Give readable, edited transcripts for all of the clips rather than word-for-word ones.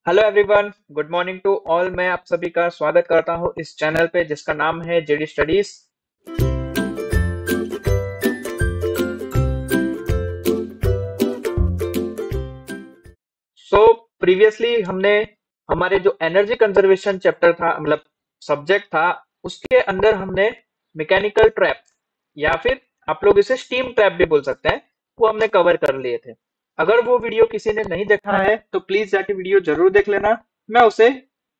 Hello everyone, good morning to all. मैं आप सभी का स्वागत करता हूं इस चैनल पे जिसका नाम है जेडी स्टडीज। सो प्रीवियसली हमने हमारे जो एनर्जी कंजर्वेशन चैप्टर था, मतलब सब्जेक्ट था, उसके अंदर हमने मैकेनिकल ट्रैप या फिर आप लोग इसे स्टीम ट्रैप भी बोल सकते हैं, वो हमने कवर कर लिए थे। अगर वो वीडियो किसी ने नहीं देखा है तो प्लीज जाके वीडियो जरूर देख लेना। मैं उसे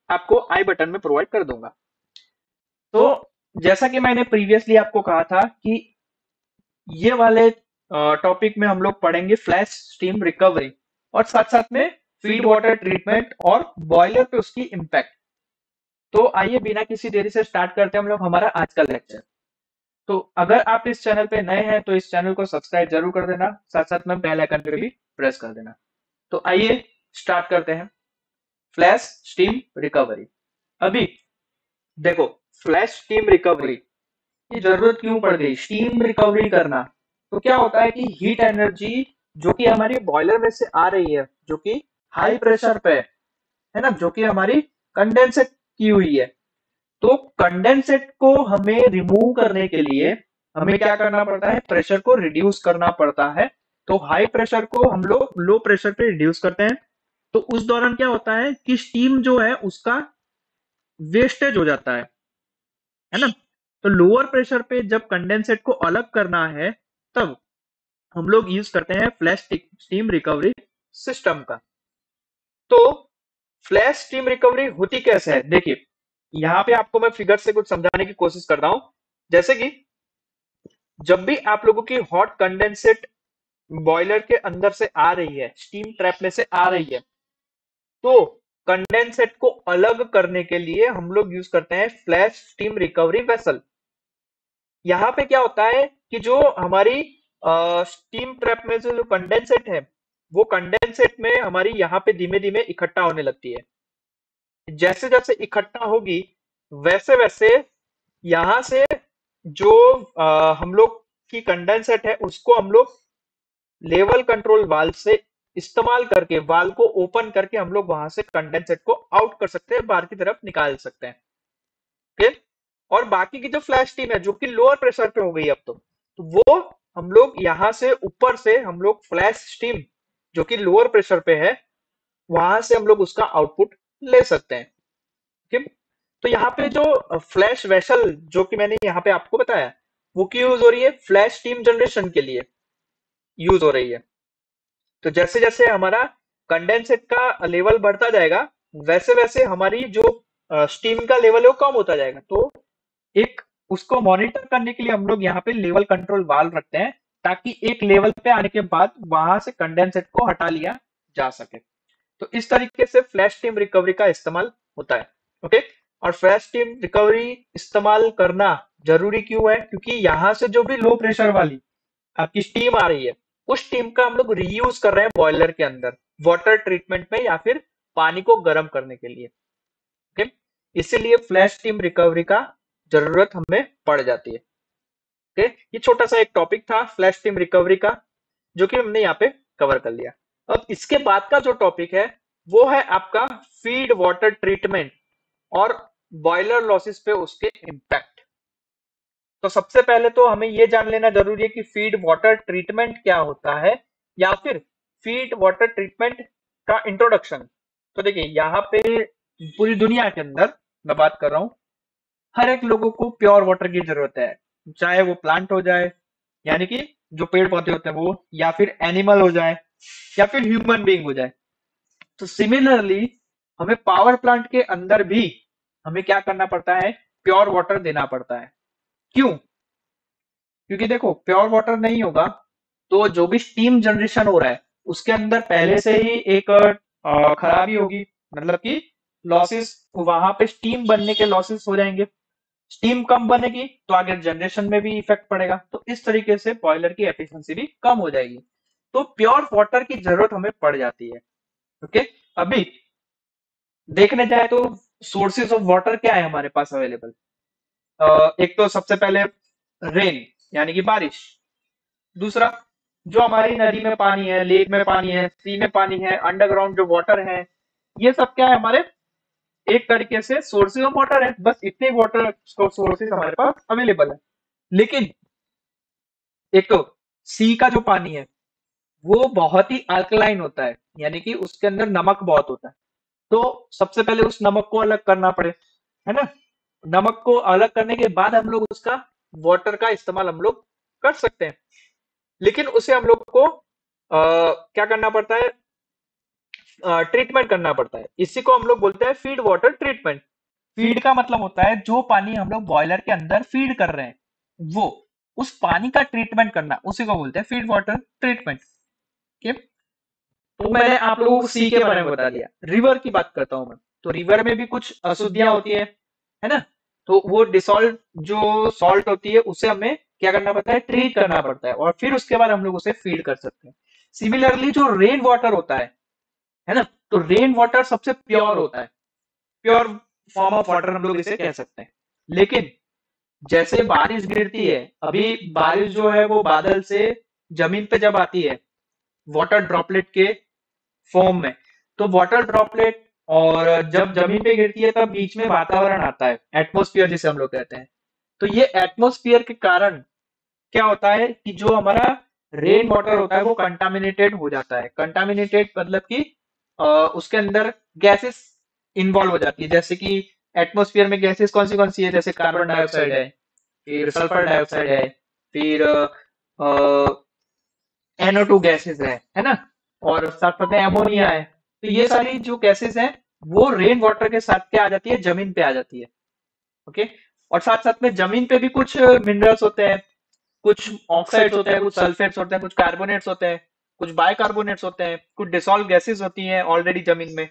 आपको आई बटन में प्रोवाइड कर दूंगा। तो जैसा कि मैंने प्रीवियसली आपको कहा था कि ये वाले टॉपिक में हम लोग पढ़ेंगे फ्लैश स्टीम रिकवरी और साथ साथ में फीड वाटर ट्रीटमेंट और बॉयलर पे उसकी इम्पैक्ट। तो आइए बिना किसी देरी से स्टार्ट करते हैं हम लोग हमारा आज का लेक्चर। तो अगर आप इस चैनल पे नए हैं तो इस चैनल को सब्सक्राइब जरूर कर देना, साथ साथ में बेल आइकन पे भी प्रेस कर देना। तो आइए स्टार्ट करते हैं फ्लैश स्टीम रिकवरी। अभी देखो, फ्लैश स्टीम रिकवरी की जरूरत क्यों पड़ गई स्टीम रिकवरी करना। तो क्या होता है कि हीट एनर्जी जो कि हमारी बॉयलर में से आ रही है, जो कि हाई प्रेशर पे है ना, जो कि हमारी कंडेंसेट की हुई है। तो कंडेंसेट को हमें रिमूव करने के लिए हमें क्या करना पड़ता है, प्रेशर को रिड्यूस करना पड़ता है। तो हाई प्रेशर को हम लोग लो प्रेशर पे रिड्यूस करते हैं। तो उस दौरान क्या होता है कि स्टीम जो है उसका वेस्टेज हो जाता है ना। तो लोअर प्रेशर पे जब कंडेंसेट को अलग करना है, तब हम लोग यूज करते हैं फ्लैश स्टीम रिकवरी सिस्टम का। तो फ्लैश स्टीम रिकवरी होती कैसे है, देखिए यहाँ पे आपको मैं फिगर से कुछ समझाने की कोशिश कर रहा हूं। जैसे कि जब भी आप लोगों की हॉट कंडेंसेट बॉयलर के अंदर से आ रही है, स्टीम ट्रैप में से आ रही है, तो कंडेंसेट को अलग करने के लिए हम लोग यूज करते हैं फ्लैश स्टीम रिकवरी वेसल। यहाँ पे क्या होता है कि जो हमारी स्टीम ट्रैप में से जो कंडेंसेट है, वो कंडेंसेट में हमारी यहाँ पे धीमे धीमे इकट्ठा होने लगती है। जैसे जैसे इकट्ठा होगी वैसे वैसे यहाँ से जो हम लोग की कंडेंसेट है उसको हम लोग लेवल कंट्रोल वाल्व से इस्तेमाल करके, वाल्व को ओपन करके हम लोग वहां से कंडेंसेट को आउट कर सकते हैं, बाहर की तरफ निकाल सकते हैं। ओके। और बाकी की जो फ्लैश टीम है जो कि लोअर प्रेशर पे हो गई अब तो वो हम लोग यहाँ से ऊपर से हम लोग फ्लैश स्टीम जो कि लोअर प्रेशर पे है वहां से हम लोग उसका आउटपुट ले सकते हैं। ठीक। तो यहाँ पे जो फ्लैश वेसल जो कि मैंने यहाँ पे आपको बताया, वो क्यों यूज हो रही है, फ्लैश स्टीम जनरेशन के लिए यूज हो रही है। तो जैसे जैसे हमारा कंडेंसेट का लेवल बढ़ता जाएगा वैसे वैसे हमारी जो स्टीम का लेवल है वो कम होता जाएगा। तो एक उसको मॉनिटर करने के लिए हम लोग यहाँ पे लेवल कंट्रोल वाल्व रखते हैं, ताकि एक लेवल पे आने के बाद वहां से कंडेंसेट को हटा लिया जा सके। तो इस तरीके से फ्लैश स्टीम रिकवरी का इस्तेमाल होता है। ओके। और फ्लैश स्टीम रिकवरी इस्तेमाल करना जरूरी क्यों है, क्योंकि यहाँ से जो भी लो प्रेशर वाली आपकी स्टीम आ रही है उस स्टीम का हम लोग रीयूज कर रहे हैं बॉयलर के अंदर वाटर ट्रीटमेंट में या फिर पानी को गर्म करने के लिए। ओके। इसीलिए फ्लैश स्टीम रिकवरी का जरूरत हमें पड़ जाती है। ओके। ये छोटा सा एक टॉपिक था फ्लैश स्टीम रिकवरी का, जो कि हमने यहाँ पे कवर कर लिया। अब इसके बाद का जो टॉपिक है वो है आपका फीड वाटर ट्रीटमेंट और बॉयलर लॉसेस पे उसके इम्पैक्ट। तो सबसे पहले तो हमें ये जान लेना जरूरी है कि फीड वाटर ट्रीटमेंट क्या होता है, या फिर फीड वाटर ट्रीटमेंट का इंट्रोडक्शन। तो देखिए यहाँ पे पूरी दुनिया के अंदर मैं बात कर रहा हूँ, हर एक लोगों को प्योर वाटर की जरूरत है। चाहे वो प्लांट हो जाए, यानी कि जो पेड़ पौधे होते हैं वो, या फिर एनिमल हो जाए, या फिर ह्यूमन बीइंग हो जाए। तो सिमिलरली हमें पावर प्लांट के अंदर भी हमें क्या करना पड़ता है, प्योर वाटर देना पड़ता है। क्यों? क्योंकि देखो प्योर वाटर नहीं होगा तो जो भी स्टीम जनरेशन हो रहा है उसके अंदर पहले से ही एक खराबी होगी, मतलब कि लॉसेस, वहां पे स्टीम बनने के लॉसेस हो जाएंगे। स्टीम कम बनेगी तो आगे जनरेशन में भी इफेक्ट पड़ेगा, तो इस तरीके से बॉयलर की एफिशिएंसी भी कम हो जाएगी। तो प्योर वाटर की जरूरत हमें पड़ जाती है। ओके। अभी देखने जाए तो सोर्सेज ऑफ वाटर क्या है हमारे पास अवेलेबल। एक तो सबसे पहले रेन यानी कि बारिश। दूसरा, जो हमारी नदी में पानी है, लेक में पानी है, सी में पानी है, अंडरग्राउंड जो वाटर है, ये सब क्या है हमारे एक तरीके से सोर्सेज ऑफ वाटर है, बस इतने वाटर सोर्सेज हमारे पास अवेलेबल है। लेकिन एक तो सी का जो पानी है वो बहुत ही अल्कलाइन होता है, यानी कि उसके अंदर नमक बहुत होता है। तो सबसे पहले उस नमक को अलग करना पड़े, है ना। नमक को अलग करने के बाद हम लोग उसका वाटर का इस्तेमाल हम लोग कर सकते हैं। लेकिन उसे हम लोग को क्या करना पड़ता है, ट्रीटमेंट करना पड़ता है। इसी को हम लोग बोलते हैं फीड वाटर ट्रीटमेंट। फीड का मतलब होता है जो पानी हम लोग बॉयलर के अंदर फीड कर रहे हैं, वो उस पानी का ट्रीटमेंट करना, उसी को बोलते हैं फीड वाटर ट्रीटमेंट। ठीक। तो मैंने आप लोगों को सी के बारे में बता दिया। रिवर की बात करता हूं मैं। तो रिवर में भी कुछ अशुद्धियां होती है ना। तो वो डिसॉल्व जो सॉल्ट होती है उसे हमें क्या करना पड़ता है, ट्रीट करना पड़ता है, और फिर उसके बाद हम लोग उसे फीड कर सकते हैं। सिमिलरली जो रेन वाटर होता है ना, तो रेन वाटर सबसे प्योर होता है, प्योर फॉर्म ऑफ वाटर हम लोग इसे कह सकते हैं। लेकिन जैसे बारिश गिरती है, अभी बारिश जो है वो बादल से जमीन पे जब आती है वाटर ड्रॉपलेट के फॉर्म में, तो वाटर ड्रॉपलेट और जब जमीन पे गिरती है तब बीच में वातावरण आता है, एटमॉस्फेयर जिसे हम लोग कहते हैं। तो ये एटमॉस्फेयर के कारण क्या होता है कि जो हमारा रेन वाटर होता है वो कंटामिनेटेड हो जाता है। कंटामिनेटेड मतलब कि उसके अंदर गैसेस इन्वॉल्व हो जाती है। जैसे कि एटमॉस्फेयर में गैसेस कौन सी है, जैसे कार्बन डाइऑक्साइड है, फिर सल्फर डाइऑक्साइड है, फिर NO2 गैसेस है ना, और साथ साथ में अमोनिया है। तो ये सारी जो गैसेस हैं वो रेन वाटर के साथ क्या आ जाती है, जमीन पे आ जाती है। ओके। और साथ साथ में जमीन पे भी कुछ मिनरल्स होते हैं, कुछ ऑक्साइड्स होते हैं, कुछ सल्फेट्स होते हैं, कुछ कार्बोनेट्स होते हैं, कुछ बाइकार्बोनेट्स होते हैं, कुछ डिसॉल्व गैसेस होती हैं ऑलरेडी जमीन में।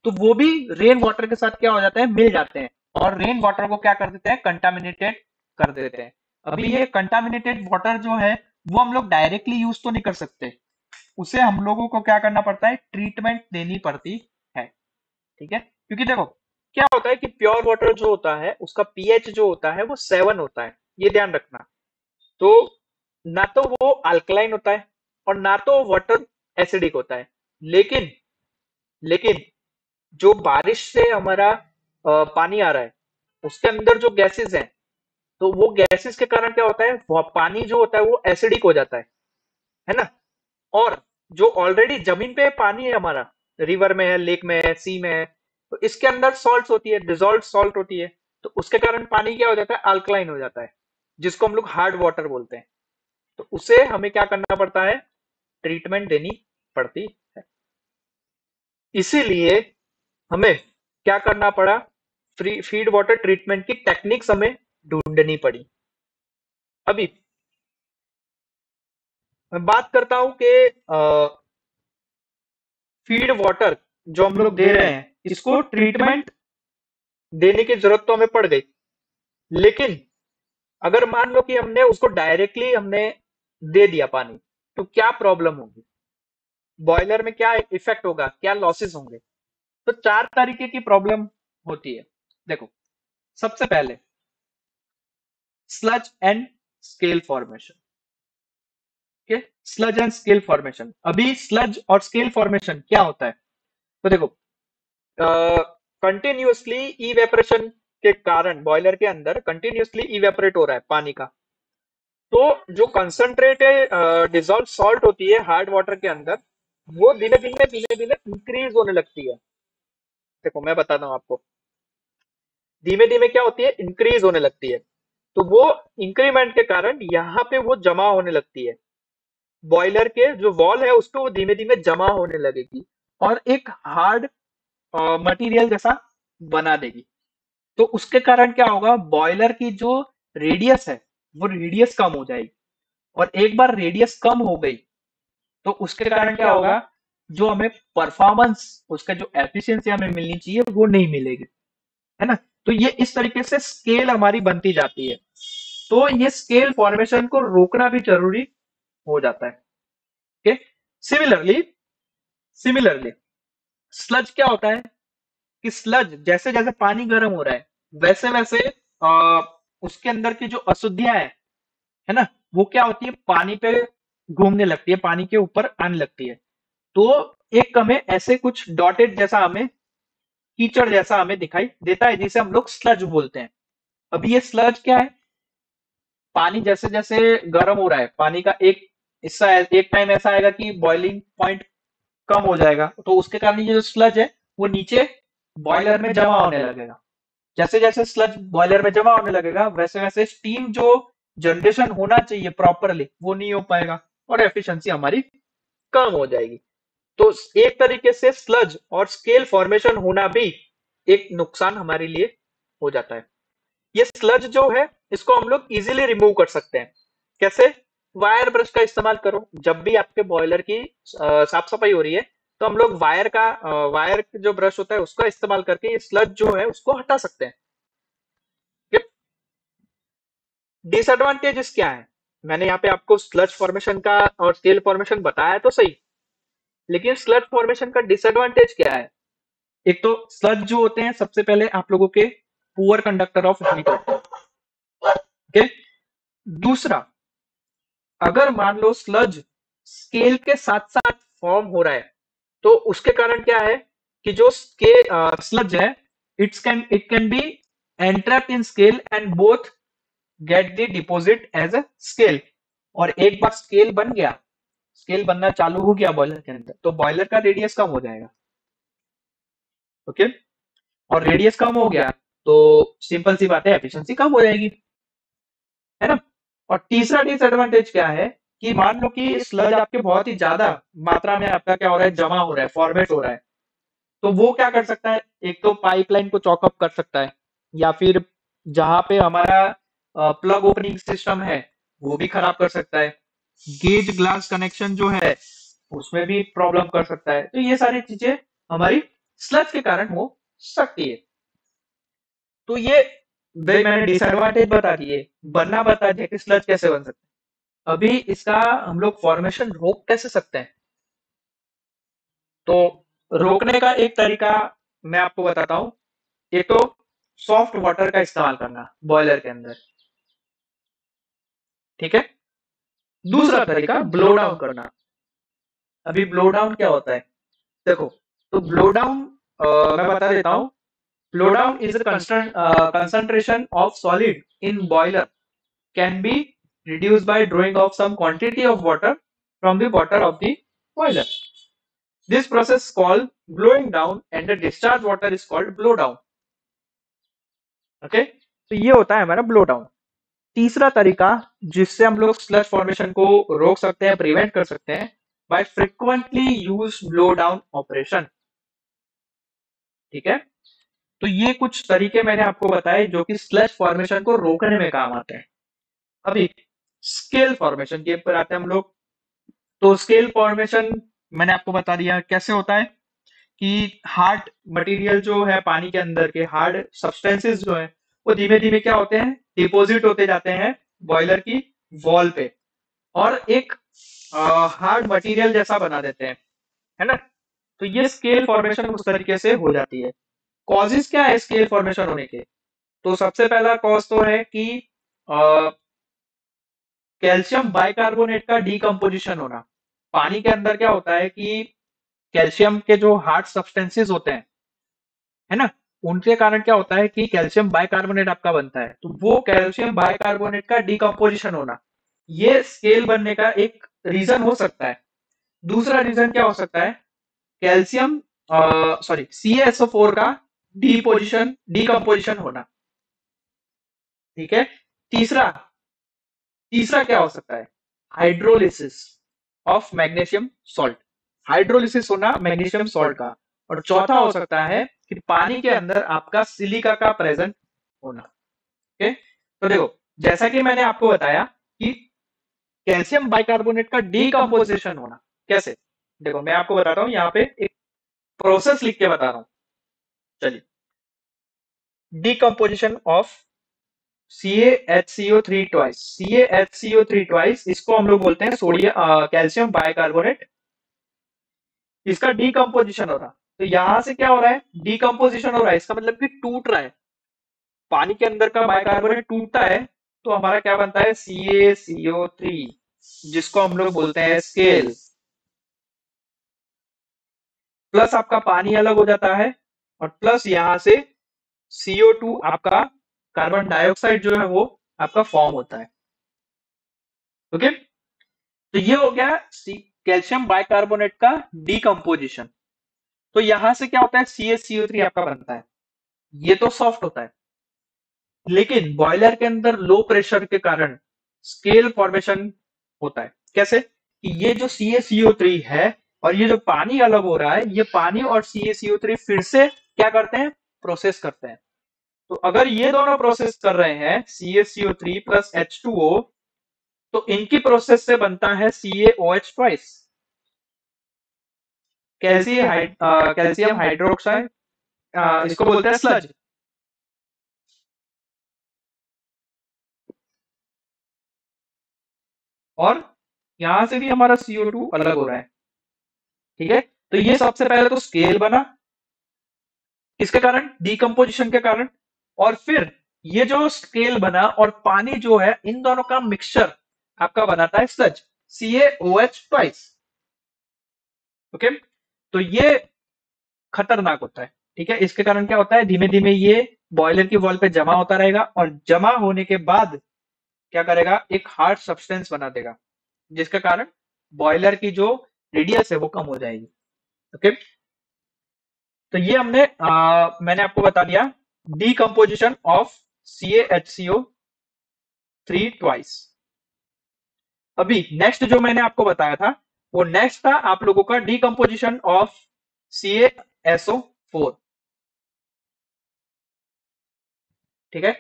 तो वो भी रेन वाटर के साथ क्या हो जाता है, मिल जाते हैं, और रेन वाटर को क्या कर देते हैं, कंटामिनेटेड कर देते हैं। अभी ये कंटामिनेटेड वाटर जो है वो हम लोग डायरेक्टली यूज तो नहीं कर सकते, उसे हम लोगों को क्या करना पड़ता है, ट्रीटमेंट देनी पड़ती है। ठीक है, क्योंकि देखो क्या होता है कि प्योर वाटर जो होता है उसका पीएच जो होता है वो 7 होता है, ये ध्यान रखना। तो ना तो वो अल्कलाइन होता है और ना तो वाटर एसिडिक होता है। लेकिन लेकिन जो बारिश से हमारा पानी आ रहा है उसके अंदर जो गैसेस हैं, तो वो गैसेस के कारण क्या होता है, वो पानी जो होता है वो एसिडिक हो जाता है ना। और जो ऑलरेडी जमीन पे पानी है हमारा, रिवर में है, लेक में है, सी में है, तो इसके अंदर सॉल्ट होती है, डिजॉल्व सॉल्ट होती है। तो उसके कारण पानी क्या हो जाता है, अल्कलाइन हो जाता है, जिसको हम लोग हार्ड वाटर बोलते हैं। तो उसे हमें क्या करना पड़ता है, ट्रीटमेंट देनी पड़ती है। इसीलिए हमें क्या करना पड़ा, फ्री फीड वाटर ट्रीटमेंट की टेक्निक्स हमें ढूंढनी पड़ी। अभी मैं बात करता हूं कि फीड वाटर जो हम लोग दे रहे हैं इसको ट्रीटमेंट देने की जरूरत तो हमें पड़ गई। लेकिन अगर मान लो कि हमने उसको डायरेक्टली हमने दे दिया पानी, तो क्या प्रॉब्लम होगी, बॉयलर में क्या इफेक्ट होगा, क्या लॉसेस होंगे। तो 4 तरीके की प्रॉब्लम होती है। देखो, सबसे पहले स्लज एंड स्केल फॉर्मेशन। ठीक, स्लज एंड स्केल फॉर्मेशन। अभी स्लज और स्केल फॉर्मेशन क्या होता है, तो देखो कंटिन्यूअसली इवेपोरेशन के कारण बॉयलर के अंदर कंटिन्यूअसली इवेपोरेट हो रहा है पानी का। तो जो कंसंट्रेटेड डिजॉल्व सॉल्ट होती है हार्ड वाटर के अंदर, वो धीमे धीमे इंक्रीज होने लगती है। देखो मैं बताता हूँ आपको, धीमे धीमे क्या होती है, इंक्रीज होने लगती है। तो वो इंक्रीमेंट के कारण यहाँ पे वो जमा होने लगती है, बॉयलर के जो वॉल है उस पे वो धीमे धीमे जमा होने लगेगी और एक हार्ड मटेरियल जैसा बना देगी। तो उसके कारण क्या होगा, बॉयलर की जो रेडियस है वो रेडियस कम हो जाएगी, और एक बार रेडियस कम हो गई तो उसके कारण क्या होगा, जो हमें परफॉर्मेंस, उसका जो एफिशिएंसी हमें मिलनी चाहिए वो नहीं मिलेगी, है ना। तो ये इस तरीके से स्केल हमारी बनती जाती है। तो ये स्केल फॉर्मेशन को रोकना भी जरूरी हो जाता है। ओके। सिमिलरली सिमिलरली स्लज क्या होता है कि स्लज जैसे जैसे पानी गर्म हो रहा है वैसे वैसे आ, उसके अंदर की जो अशुद्धियां है ना, वो क्या होती है, पानी पे घूमने लगती है, पानी के ऊपर आने लगती है। तो एक हमें ऐसे कुछ डॉटेड जैसा हमें कीचड़ जैसा हमें दिखाई देता है, जिसे हम लोग स्लज बोलते हैं। अब ये स्लज क्या है? पानी जैसे जैसे गर्म हो रहा है, पानी का एक हिस्सा एक टाइम ऐसा आएगा कि बॉइलिंग पॉइंट कम हो जाएगा, तो उसके कारण ये जो स्लज है वो नीचे बॉयलर में जमा होने लगेगा। जैसे जैसे स्लज बॉयलर में जमा होने लगेगा, वैसे वैसे स्टीम जो जनरेशन होना चाहिए प्रॉपरली वो नहीं हो पाएगा और एफिशिएंसी हमारी कम हो जाएगी। तो एक तरीके से स्लज और स्केल फॉर्मेशन होना भी एक नुकसान हमारे लिए हो जाता है। ये स्लज जो है इसको हम लोग इजीली रिमूव कर सकते हैं। कैसे? वायर ब्रश का इस्तेमाल करो। जब भी आपके बॉयलर की साफ सफाई हो रही है तो हम लोग वायर जो ब्रश होता है उसका इस्तेमाल करके ये स्लज जो है उसको हटा सकते हैं। डिसएडवांटेजेस क्या है? मैंने यहाँ पे आपको स्लज फॉर्मेशन का और स्केल फॉर्मेशन बताया तो सही, लेकिन स्लज फॉर्मेशन का डिसएडवांटेज क्या है? एक तो स्लज जो होते हैं सबसे पहले आप लोगों के पुअर कंडक्टर ऑफ हीट होते हैं। ओके। दूसरा, अगर मान लो स्लज स्केल के साथ साथ फॉर्म हो रहा है तो उसके कारण क्या है कि जो स्लज है it can be entrapped in scale and both get the deposit as a scale. और एक बार स्केल बन गया, स्केल बनना चालू हो गया बॉयलर के अंदर, तो बॉयलर का रेडियस कम हो जाएगा। ओके। और रेडियस कम हो गया तो सिंपल सी बात है, एफिशिएंसी कम हो जाएगी, है ना। और तीसरा डिसएडवांटेज क्या है कि मान लो कि स्लज आपके बहुत ही ज्यादा मात्रा में आपका क्या हो रहा है, जमा हो रहा है, फॉर्मेट हो रहा है, तो वो क्या कर सकता है? एक तो पाइपलाइन को चॉकअप कर सकता है, या फिर जहां पे हमारा प्लग ओपनिंग सिस्टम है वो भी खराब कर सकता है। गेज ग्लास कनेक्शन जो है उसमें भी प्रॉब्लम कर सकता है। तो ये सारी चीजें हमारी स्लज के कारण हो सकती है। तो ये भाई मैंने डिसएडवांटेज बता दिए, बनना बता दिया कि स्लज कैसे बन सकता है। अभी इसका हम लोग फॉर्मेशन रोक कैसे सकते हैं? तो रोकने का एक तरीका मैं आपको बताता हूँ। एक तो सॉफ्ट वाटर का इस्तेमाल करना बॉयलर के अंदर, ठीक है। दूसरा तरीका ब्लो डाउन करना। अभी ब्लो डाउन क्या होता है देखो, तो ब्लो डाउन मैं बता देता हूँ। Blow down is a concentration of solid in boiler can be reduced by drawing off some quantity of water from the water of the boiler. This process is called blowing down and the discharge water is called blow down. Okay, तो ये होता है हमारा blow down. तीसरा तरीका जिससे हम लोग स्लज फॉर्मेशन को रोक सकते हैं, प्रिवेंट कर सकते हैं, by frequently use blow down operation. ठीक है, तो ये कुछ तरीके मैंने आपको बताए जो कि स्लज फॉर्मेशन को रोकने में काम आते हैं। अभी स्केल फॉर्मेशन के ऊपर आते हैं हम लोग। तो स्केल फॉर्मेशन मैंने आपको बता दिया कैसे होता है कि हार्ड मटेरियल जो है, पानी के अंदर के हार्ड सब्सटेंसेस जो है वो धीमे धीमे क्या होते हैं, डिपोजिट होते जाते हैं बॉयलर की वॉल पे और एक हार्ड मटेरियल जैसा बना देते हैं, है ना। तो ये स्केल फॉर्मेशन उस तरीके से हो जाती है। कॉजेस क्या है स्केल फॉर्मेशन होने के? तो सबसे पहला कॉज तो है कि कैल्शियम बाइकार्बोनेट का डीकम्पोजिशन होना। पानी के अंदर क्या होता है कि कैल्शियम के जो हार्ड सब्सटेंसेस होते हैं, है ना, उनके कारण क्या होता है कि कैल्शियम बाइकार्बोनेट आपका बनता है। तो वो कैल्शियम बाइकार्बोनेट का डीकम्पोजिशन होना, ये स्केल बनने का एक रीजन हो सकता है। दूसरा रीजन क्या हो सकता है? कैल्शियम CaSO4 का डीकम्पोजिशन होना। ठीक है। तीसरा तीसरा क्या हो सकता है? Hydrolysis of magnesium salt, hydrolysis होना मैग्नीशियम सॉल्ट का। और चौथा हो सकता है कि पानी के अंदर आपका सिलिका का प्रेजेंट होना। ओके, तो देखो जैसा कि मैंने आपको बताया कि कैल्शियम बाइकार्बोनेट का डीकम्पोजिशन होना कैसे, देखो मैं आपको बताता हूँ, यहाँ पे एक प्रोसेस लिख के बता रहा हूँ। चलिए, decomposition of CaHCO3 twice, CaHCO3 twice, इसको हम लोग बोलते हैं सोडियम कैल्शियम बाइकार्बोनेट। इसका डीकम्पोजिशन हो रहा, तो यहां से क्या हो रहा है, डीकम्पोजिशन हो रहा है, इसका मतलब कि टूट रहा है। पानी के अंदर का बाइकार्बोनेट टूटता है तो हमारा क्या बनता है, CaCO3, जिसको हम लोग बोलते हैं स्केल। प्लस आपका पानी अलग हो जाता है और प्लस यहां से CO2 आपका कार्बन डाइऑक्साइड जो है वो आपका फॉर्म होता है। ओके, तो ये हो गया कैल्शियम बाइकार्बोनेट का डीकम्पोजिशन। तो यहां से क्या होता है, CaCO3 आपका बनता है। ये तो सॉफ्ट होता है, लेकिन बॉयलर के अंदर लो प्रेशर के कारण स्केल फॉर्मेशन होता है। कैसे कि ये जो CaCO3 है और ये जो पानी अलग हो रहा है, ये पानी और CaCO3 फिर से क्या करते हैं, प्रोसेस करते हैं। तो अगर ये दोनों प्रोसेस कर रहे हैं CaCO3 प्लस H2O, तो इनकी प्रोसेस से बनता है CaOH ट्वाइस, कैल्शियम हाइड्रोक्साइड, इसको बोलते हैं स्लज। और यहां से भी हमारा CO2 अलग हो रहा है। ठीक है, तो ये सबसे पहले तो स्केल बना, किसके कारण, डीकम्पोजिशन के कारण। और फिर ये जो स्केल बना और पानी जो है, इन दोनों का मिक्सचर आपका बनाता है स्लज, CaOH ट्वाइस। ओके, तो ये खतरनाक होता है। ठीक है, इसके कारण क्या होता है, धीमे धीमे ये बॉयलर की वॉल पे जमा होता रहेगा और जमा होने के बाद क्या करेगा, एक हार्ड सब्सटेंस बना देगा, जिसके कारण बॉयलर की जो रेडियस है वो कम हो जाएगी। ओके, तो ये मैंने आपको बता दिया डीकम्पोजिशन ऑफ CaHCO3 ट्वाइस। अभी नेक्स्ट जो मैंने आपको बताया था, वो नेक्स्ट था आप लोगों का डीकम्पोजिशन ऑफ CaSO4। ठीक है,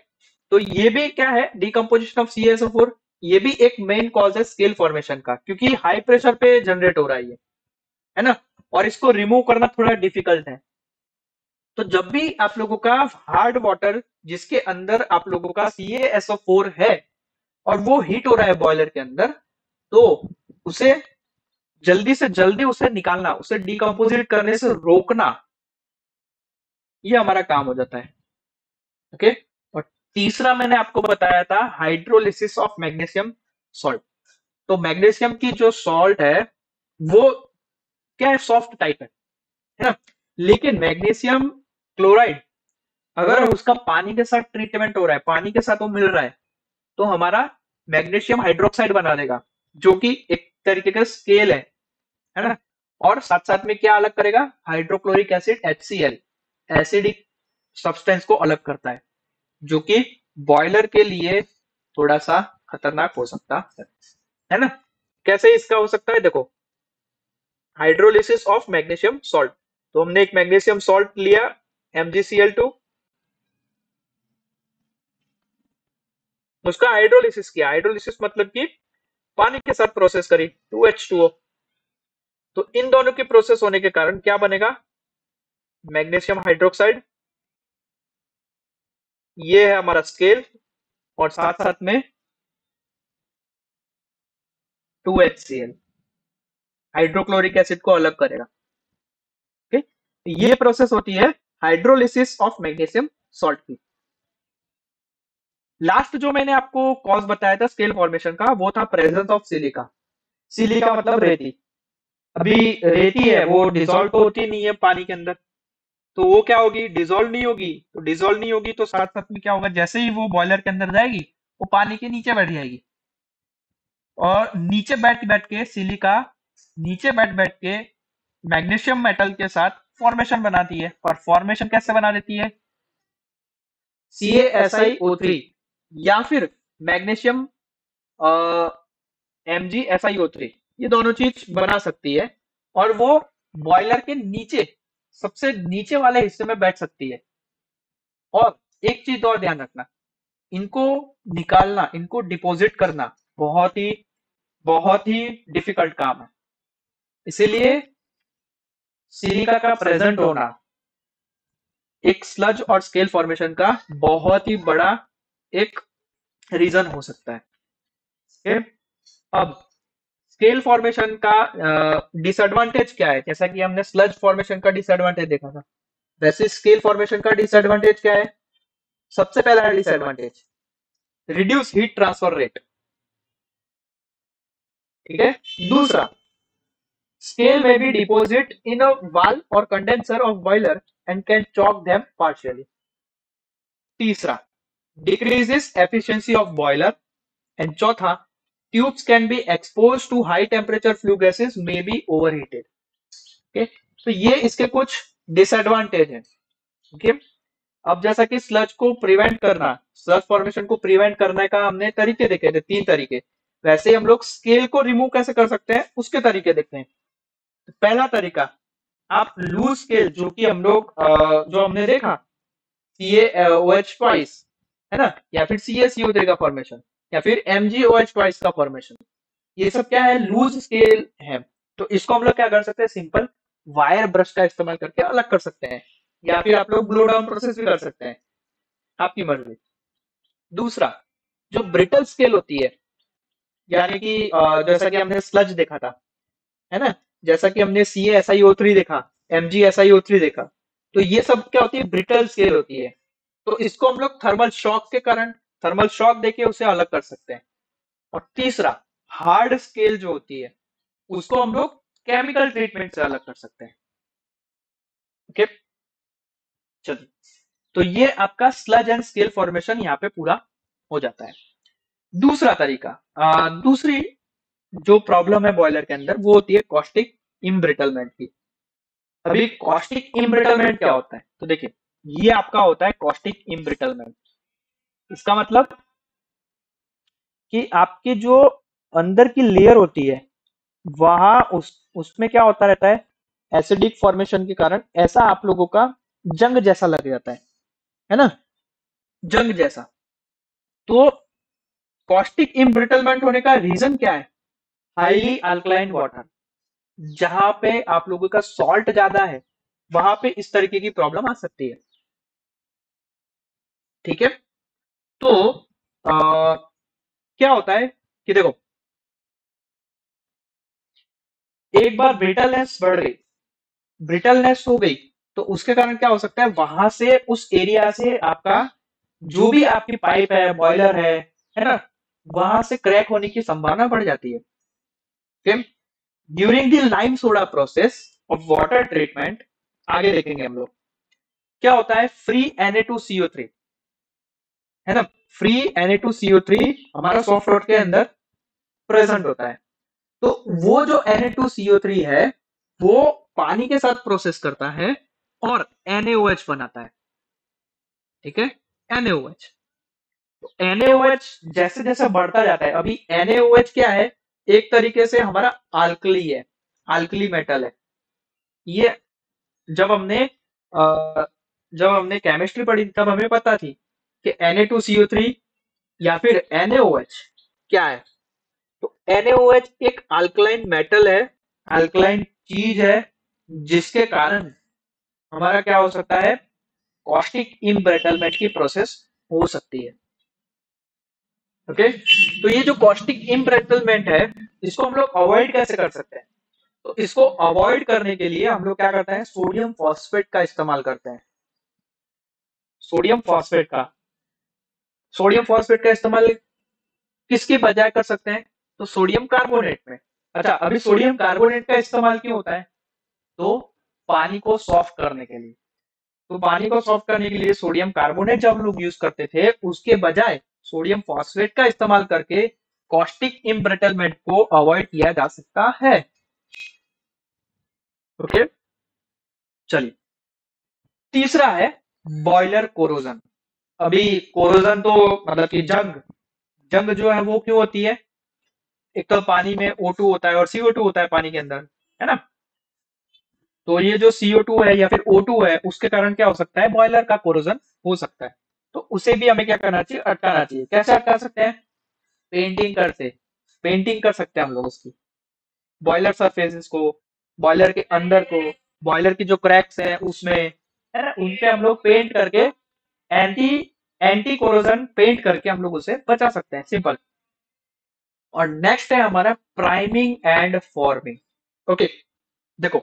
तो ये भी क्या है, डीकम्पोजिशन ऑफ CaSO4, ये भी एक मेन कॉज है स्केल फॉर्मेशन का, क्योंकि हाई प्रेशर पे जनरेट हो रहा है ना, और इसको रिमूव करना थोड़ा डिफिकल्ट है। तो जब भी आप लोगों का हार्ड वाटर जिसके अंदर आप लोगों का CaSO4 है और वो हीट हो रहा है बॉयलर के अंदर, तो उसे जल्दी से जल्दी उसे निकालना, उसे डिकम्पोजिट करने से रोकना, ये हमारा काम हो जाता है। ओके, और तीसरा मैंने आपको बताया था हाइड्रोलिसिस ऑफ मैग्नीशियम सॉल्ट। तो मैग्नीशियम की जो सॉल्ट है वो क्या है, सॉफ्ट टाइप है ना, लेकिन मैग्नीशियम क्लोराइड अगर उसका पानी के साथ ट्रीटमेंट हो रहा है, पानी के साथ वो मिल रहा है, तो हमारा मैग्नीशियम हाइड्रोक्साइड बना देगा, जो कि एक तरीके का स्केल है ना। और साथ साथ में क्या अलग करेगा, hydrochloric acid HCl, acidic substance को अलग करता है, जो कि बॉयलर के लिए थोड़ा सा खतरनाक हो सकता है ना। कैसे इसका हो सकता है, देखो, हाइड्रोलिसिस ऑफ मैग्नीशियम सॉल्ट। तो हमने एक मैग्नीशियम सॉल्ट लिया MgCl2, उसका हाइड्रोलिसिस किया, हाइड्रोलिसिस मतलब कि पानी के साथ प्रोसेस करी 2H2O। तो इन दोनों की प्रोसेस होने के कारण क्या बनेगा, मैग्नीशियम हाइड्रोक्साइड, ये है हमारा स्केल, और साथ साथ में 2HCl, हाइड्रोक्लोरिक एसिड को अलग करेगा। ओके, ये प्रोसेस होती है हाइड्रोलिसिस ऑफ मैग्नीशियम सॉल्ट की। लास्ट जो मैंने आपको कॉज बताया था स्केल फॉर्मेशन का, वो था प्रेजेंस ऑफ सिलिका। सिलिका मतलब रेती। अभी रेती है वो डिसॉल्व तो होती नहीं है पानी के अंदर, तो वो क्या होगी, डिसॉल्व नहीं होगी। तो डिसॉल्व नहीं होगी तो साथ साथ में क्या होगा, जैसे ही वो बॉयलर के अंदर जाएगी, वो पानी के नीचे बैठ जाएगी, और नीचे बैठ बैठ के सिलिका नीचे बैठ बैठ के मैग्नीशियम मेटल के साथ फॉर्मेशन बनाती है। और फॉर्मेशन कैसे बना देती है, CaSiO3 या फिर मैग्नीशियम MgSiO3, ये दोनों चीज बना सकती है, और वो बॉयलर के नीचे, सबसे नीचे वाले हिस्से में बैठ सकती है। और एक चीज और ध्यान रखना, इनको निकालना, इनको डिपॉजिट करना बहुत ही डिफिकल्ट काम है। इसीलिए सिलिका का प्रेजेंट होना एक स्लज और स्केल फॉर्मेशन का बहुत ही बड़ा एक रीजन हो सकता है। okay? अब स्केल फॉर्मेशन का डिसएडवांटेज क्या है, जैसा कि हमने स्लज फॉर्मेशन का डिसएडवांटेज देखा था, वैसे स्केल फॉर्मेशन का डिसएडवांटेज क्या है। सबसे पहला disadvantage, reduce heat transfer rate. ठीक है, दूसरा, scale may be deposited in a valve or condenser of boiler and can choke them partially. तीसरा, decreases efficiency of boiler. And चौथा, tubes can be exposed to high temperature flue gases may be overheated. Okay, तो ये इसके कुछ disadvantage हैं. Okay, अब जैसा कि स्लज को प्रिवेंट करना, स्लज फॉर्मेशन को प्रिवेंट करने का हमने तरीके देखे थे, 3 तरीके. वैसे ही हम लोग स्केल को रिमूव कैसे कर सकते हैं उसके तरीके देखते हैं. पहला तरीका, आप लूज स्केल जो कि हम लोग जो हमने देखा CaOH ट्वाइस है ना, या फिर CaCO3 का फॉर्मेशन, या फिर MgOH ट्वाइस का फॉर्मेशन, ये सब क्या है, लूज स्केल है. तो इसको हम लोग क्या कर सकते हैं, सिंपल वायर ब्रश का इस्तेमाल करके अलग कर सकते हैं, या फिर आप लोग ब्लो डाउन प्रोसेस भी कर सकते हैं, आपकी मर्जी. दूसरा, जो ब्रिटल स्केल होती है, यानी कि जैसा कि हमने स्लज देखा था, है ना, जैसा कि हमने CaSiO3 देखा, MgSiO3 देखा, तो ये सब क्या होती है, ब्रिटल स्केल होती है. तो इसको हम लोग थर्मल शॉक के कारण, थर्मल शॉक देके उसे अलग कर सकते हैं. और तीसरा, हार्ड स्केल जो होती है, उसको हम लोग केमिकल ट्रीटमेंट से अलग कर सकते हैं. ओके, चलिए, तो ये आपका स्लज एंड स्केल फॉर्मेशन यहाँ पे पूरा हो जाता है. दूसरा तरीका, दूसरी जो प्रॉब्लम है बॉयलर के अंदर, वो होती है कॉस्टिक इम्ब्रिटलमेंट की. अभी कॉस्टिक इम्ब्रिटलमेंट क्या होता है, तो देखिए, ये आपका होता है कॉस्टिक इम्ब्रिटलमेंट. इसका मतलब कि आपकी जो अंदर की लेयर होती है, वहां उसमें क्या होता रहता है, एसिडिक फॉर्मेशन के कारण ऐसा आप लोगों का जंग जैसा लग जाता है ना, जंग जैसा. तो कॉस्टिक इम्ब्रिटलमेंट होने का रीजन क्या है, हाईली अल्कलाइन वाटर. जहां पे आप लोगों का सॉल्ट ज्यादा है, वहां पे इस तरीके की प्रॉब्लम आ सकती है. ठीक है, तो क्या होता है कि देखो, एक बार ब्रिटलनेस बढ़ गई, ब्रिटलनेस हो गई, तो उसके कारण क्या हो सकता है, वहां से उस एरिया से आपका जो भी आपकी पाइप है, बॉयलर है ना, वहां से क्रैक होने की संभावना बढ़ जाती है. During the lime soda process of water treatment, आगे देखेंगे हम लोग, क्या होता है, फ्री Na2CO3 है ना, फ्री Na2CO3 हमारा सॉफ्ट रॉड के अंदर प्रेजेंट होता है. तो वो जो Na2CO3 है, वो पानी के साथ प्रोसेस करता है और NaOH बनाता है. ठीक है, NaOH. तो NaOH जैसे जैसे बढ़ता जाता है, अभी NaOH क्या है, एक तरीके से हमारा आल्कली है, आल्कली मेटल है. ये जब हमने जब हमने केमिस्ट्री पढ़ी तब हमें पता थी कि Na2CO3 या फिर NaOH क्या है. तो NaOH एक अल्कलाइन मेटल है, अल्कलाइन चीज है, जिसके कारण हमारा क्या हो सकता है, कॉस्टिक इम्ब्रिटलमेंट की प्रोसेस हो सकती है. ओके, तो ये जो कॉस्टिक इम्ब्रिटलमेंट है, इसको हम लोग अवॉइड कैसे कर सकते हैं, तो इसको अवॉइड करने के लिए हम लोग क्या करते हैं, सोडियम फॉस्फेट का इस्तेमाल करते हैं. सोडियम फॉस्फेट का, सोडियम फॉस्फेट का इस्तेमाल किसके बजाय कर सकते हैं, तो सोडियम कार्बोनेट में. अच्छा, अभी सोडियम कार्बोनेट का इस्तेमाल क्यों होता है, तो पानी को सॉफ्ट करने के लिए. तो पानी को सॉफ्ट करने के लिए सोडियम कार्बोनेट जब हम लोग यूज करते थे, उसके बजाय सोडियम फॉस्फेट का इस्तेमाल करके कॉस्टिक इम्ब्रिटलमेंट को अवॉइड किया जा सकता है. ओके, चलिए, तीसरा है बॉयलर कोरोजन. अभी कोरोजन तो मतलब कि जंग, जंग जो है वो क्यों होती है, एक तो पानी में O2 होता है और CO2 होता है पानी के अंदर, है ना. तो ये जो CO2 है या फिर O2 है, उसके कारण क्या हो सकता है, बॉयलर का कोरोजन हो सकता है. तो उसे भी हमें क्या करना चाहिए, अटकाना चाहिए. कैसे अटका सकते हैं, पेंटिंग करते, पेंटिंग कर सकते हैं हम लोग उसकी, बॉयलर सरफेसेस को, बॉयलर के अंदर को, बॉयलर की जो क्रैक्स हैं उसमें, है ना, उन पे हम लोग पेंट करके, एंटी एंटी कोरोजन पेंट करके हम लोग उसे बचा सकते हैं, सिंपल. और नेक्स्ट है हमारा प्राइमिंग एंड फॉर्मिंग. ओके, देखो,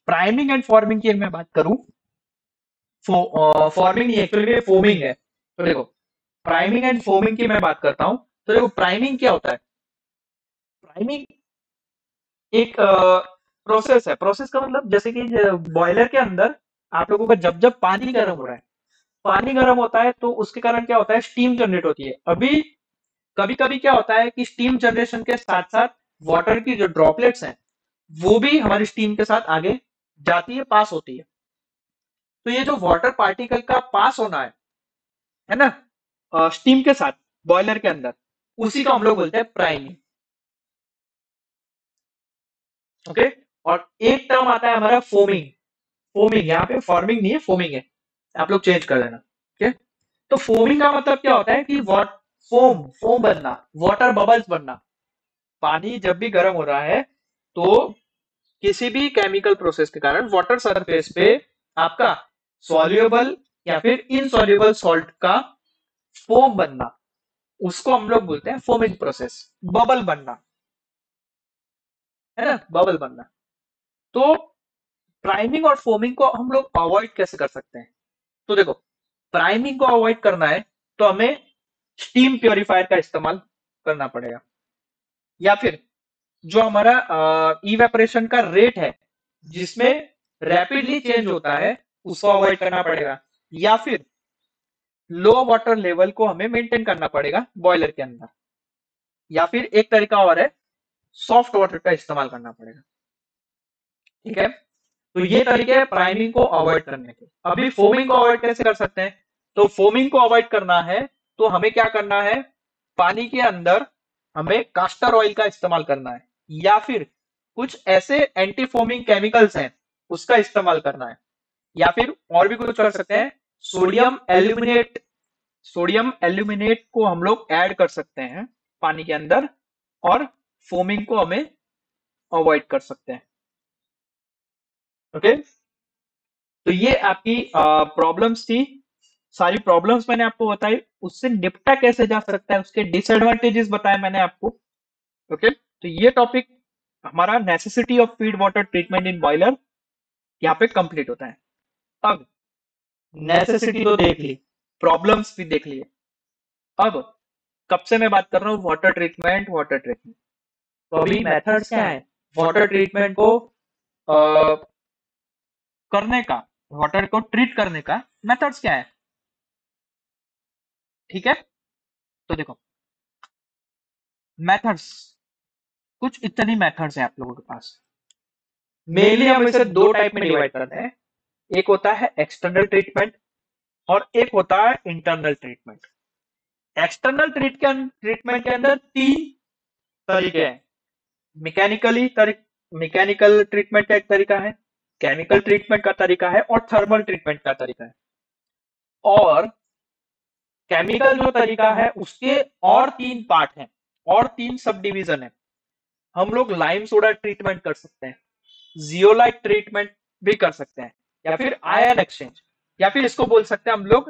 प्राइमिंग एंड फॉर्मिंग की मैं बात करूं, फॉर्मिंग नहीं, एक्चुअली फोमिंग है. तो देखो, प्राइमिंग एंड फोमिंग की मैं बात करता हूं. तो देखो, प्राइमिंग क्या होता है, प्राइमिंग एक प्रोसेस है. प्रोसेस का मतलब जैसे कि बॉयलर के अंदर आप लोगों का जब जब पानी गर्म हो रहा है, पानी गर्म होता है तो उसके कारण क्या होता है, स्टीम जनरेट होती है। अभी कभी कभी क्या होता है कि स्टीम जनरेशन के साथ साथ वाटर की जो ड्रॉपलेट्स हैं वो भी हमारी स्टीम के साथ आगे जाती है, पास होती है। तो ये जो वाटर पार्टिकल का पास होना है ना, स्टीम के साथ बॉयलर के अंदर, उसी को हम लोग बोलते हैं प्राइमिंग। ओके। और एक टर्म आता है हमारा फोमिंग। फोमिंग यहाँ पे फॉर्मिंग नहीं है, फोमिंग है, आप लोग चेंज कर देना। ठीक है। तो फोमिंग का मतलब क्या होता है कि वॉट फोम फोम बनना, वाटर बबल्स बनना। पानी जब भी गर्म हो रहा है तो किसी भी केमिकल प्रोसेस के कारण वाटर सरफेस पे आपका सॉल्युबल या फिर इनसॉल्युबल सॉल्ट का फोम बनना, उसको हम लोग बोलते हैं फोमिंग प्रोसेस, बबल बनना, है ना, बबल बनना। तो प्राइमिंग और फोमिंग को हम लोग अवॉइड कैसे कर सकते हैं? तो देखो, प्राइमिंग को अवॉइड करना है तो हमें स्टीम प्योरीफायर का इस्तेमाल करना पड़ेगा, या फिर जो हमारा इवेपोरेशन का रेट है जिसमें रैपिडली चेंज होता है उसको अवॉइड करना पड़ेगा, या फिर लो वाटर लेवल को हमें मेंटेन करना पड़ेगा बॉयलर के अंदर, या फिर एक तरीका और है, सॉफ्ट वाटर का इस्तेमाल करना पड़ेगा। ठीक है। तो ये तरीके हैं प्राइमिंग को अवॉइड करने के। अभी फोमिंग को अवॉइड कैसे कर सकते हैं? तो फोमिंग को अवॉइड करना है तो हमें क्या करना है, पानी के अंदर हमें कास्टर ऑयल का इस्तेमाल करना है, या फिर कुछ ऐसे एंटी फोमिंग केमिकल्स हैं उसका इस्तेमाल करना है, या फिर और भी कुछ कर सकते हैं, सोडियम एल्यूमिनेट, सोडियम एल्यूमिनेट को हम लोग ऐड कर सकते हैं पानी के अंदर, और फोमिंग को हमें अवॉइड कर सकते हैं। ओके। तो ये आपकी प्रॉब्लम्स थी, सारी प्रॉब्लम्स मैंने आपको बताई, उससे निपटा कैसे जा सकता है, उसके डिसएडवांटेजेस बताए मैंने आपको। ओके। तो ये टॉपिक हमारा necessity of feed water treatment in boiler यहाँ पे कंप्लीट होता है। अब नेसेसिटी तो देख ली, प्रॉब्लम्स भी देख लिए, अब कब से मैं बात कर रहा हूँ वाटर ट्रीटमेंट, वाटर ट्रीटमेंट। तो अभी मेथड्स क्या है वाटर ट्रीटमेंट को करने का, वाटर को ट्रीट करने का मेथड्स क्या है? ठीक है। तो देखो, मेथड्स, कुछ इतनी मेथड्स हैं आप लोगों के पास। मेनली हम इसे दो टाइप में डिवाइड करते हैं, एक होता है एक्सटर्नल ट्रीटमेंट और एक होता है इंटरनल ट्रीटमेंट। एक्सटर्नल ट्रीटमेंट के अंदर तीन तरीके हैं, मैकेनिकली मैकेनिकल ट्रीटमेंट का एक तरीका है, केमिकल ट्रीटमेंट का तरीका है, और थर्मल ट्रीटमेंट का तरीका है। और केमिकल जो तरीका है उसके और तीन पार्ट हैं, और तीन सब डिवीजन है। हम लोग लाइम सोडा ट्रीटमेंट कर सकते हैं, जियोलाइट ट्रीटमेंट भी कर सकते हैं, या फिर आयन एक्सचेंज, या फिर इसको बोल सकते हैं हम लोग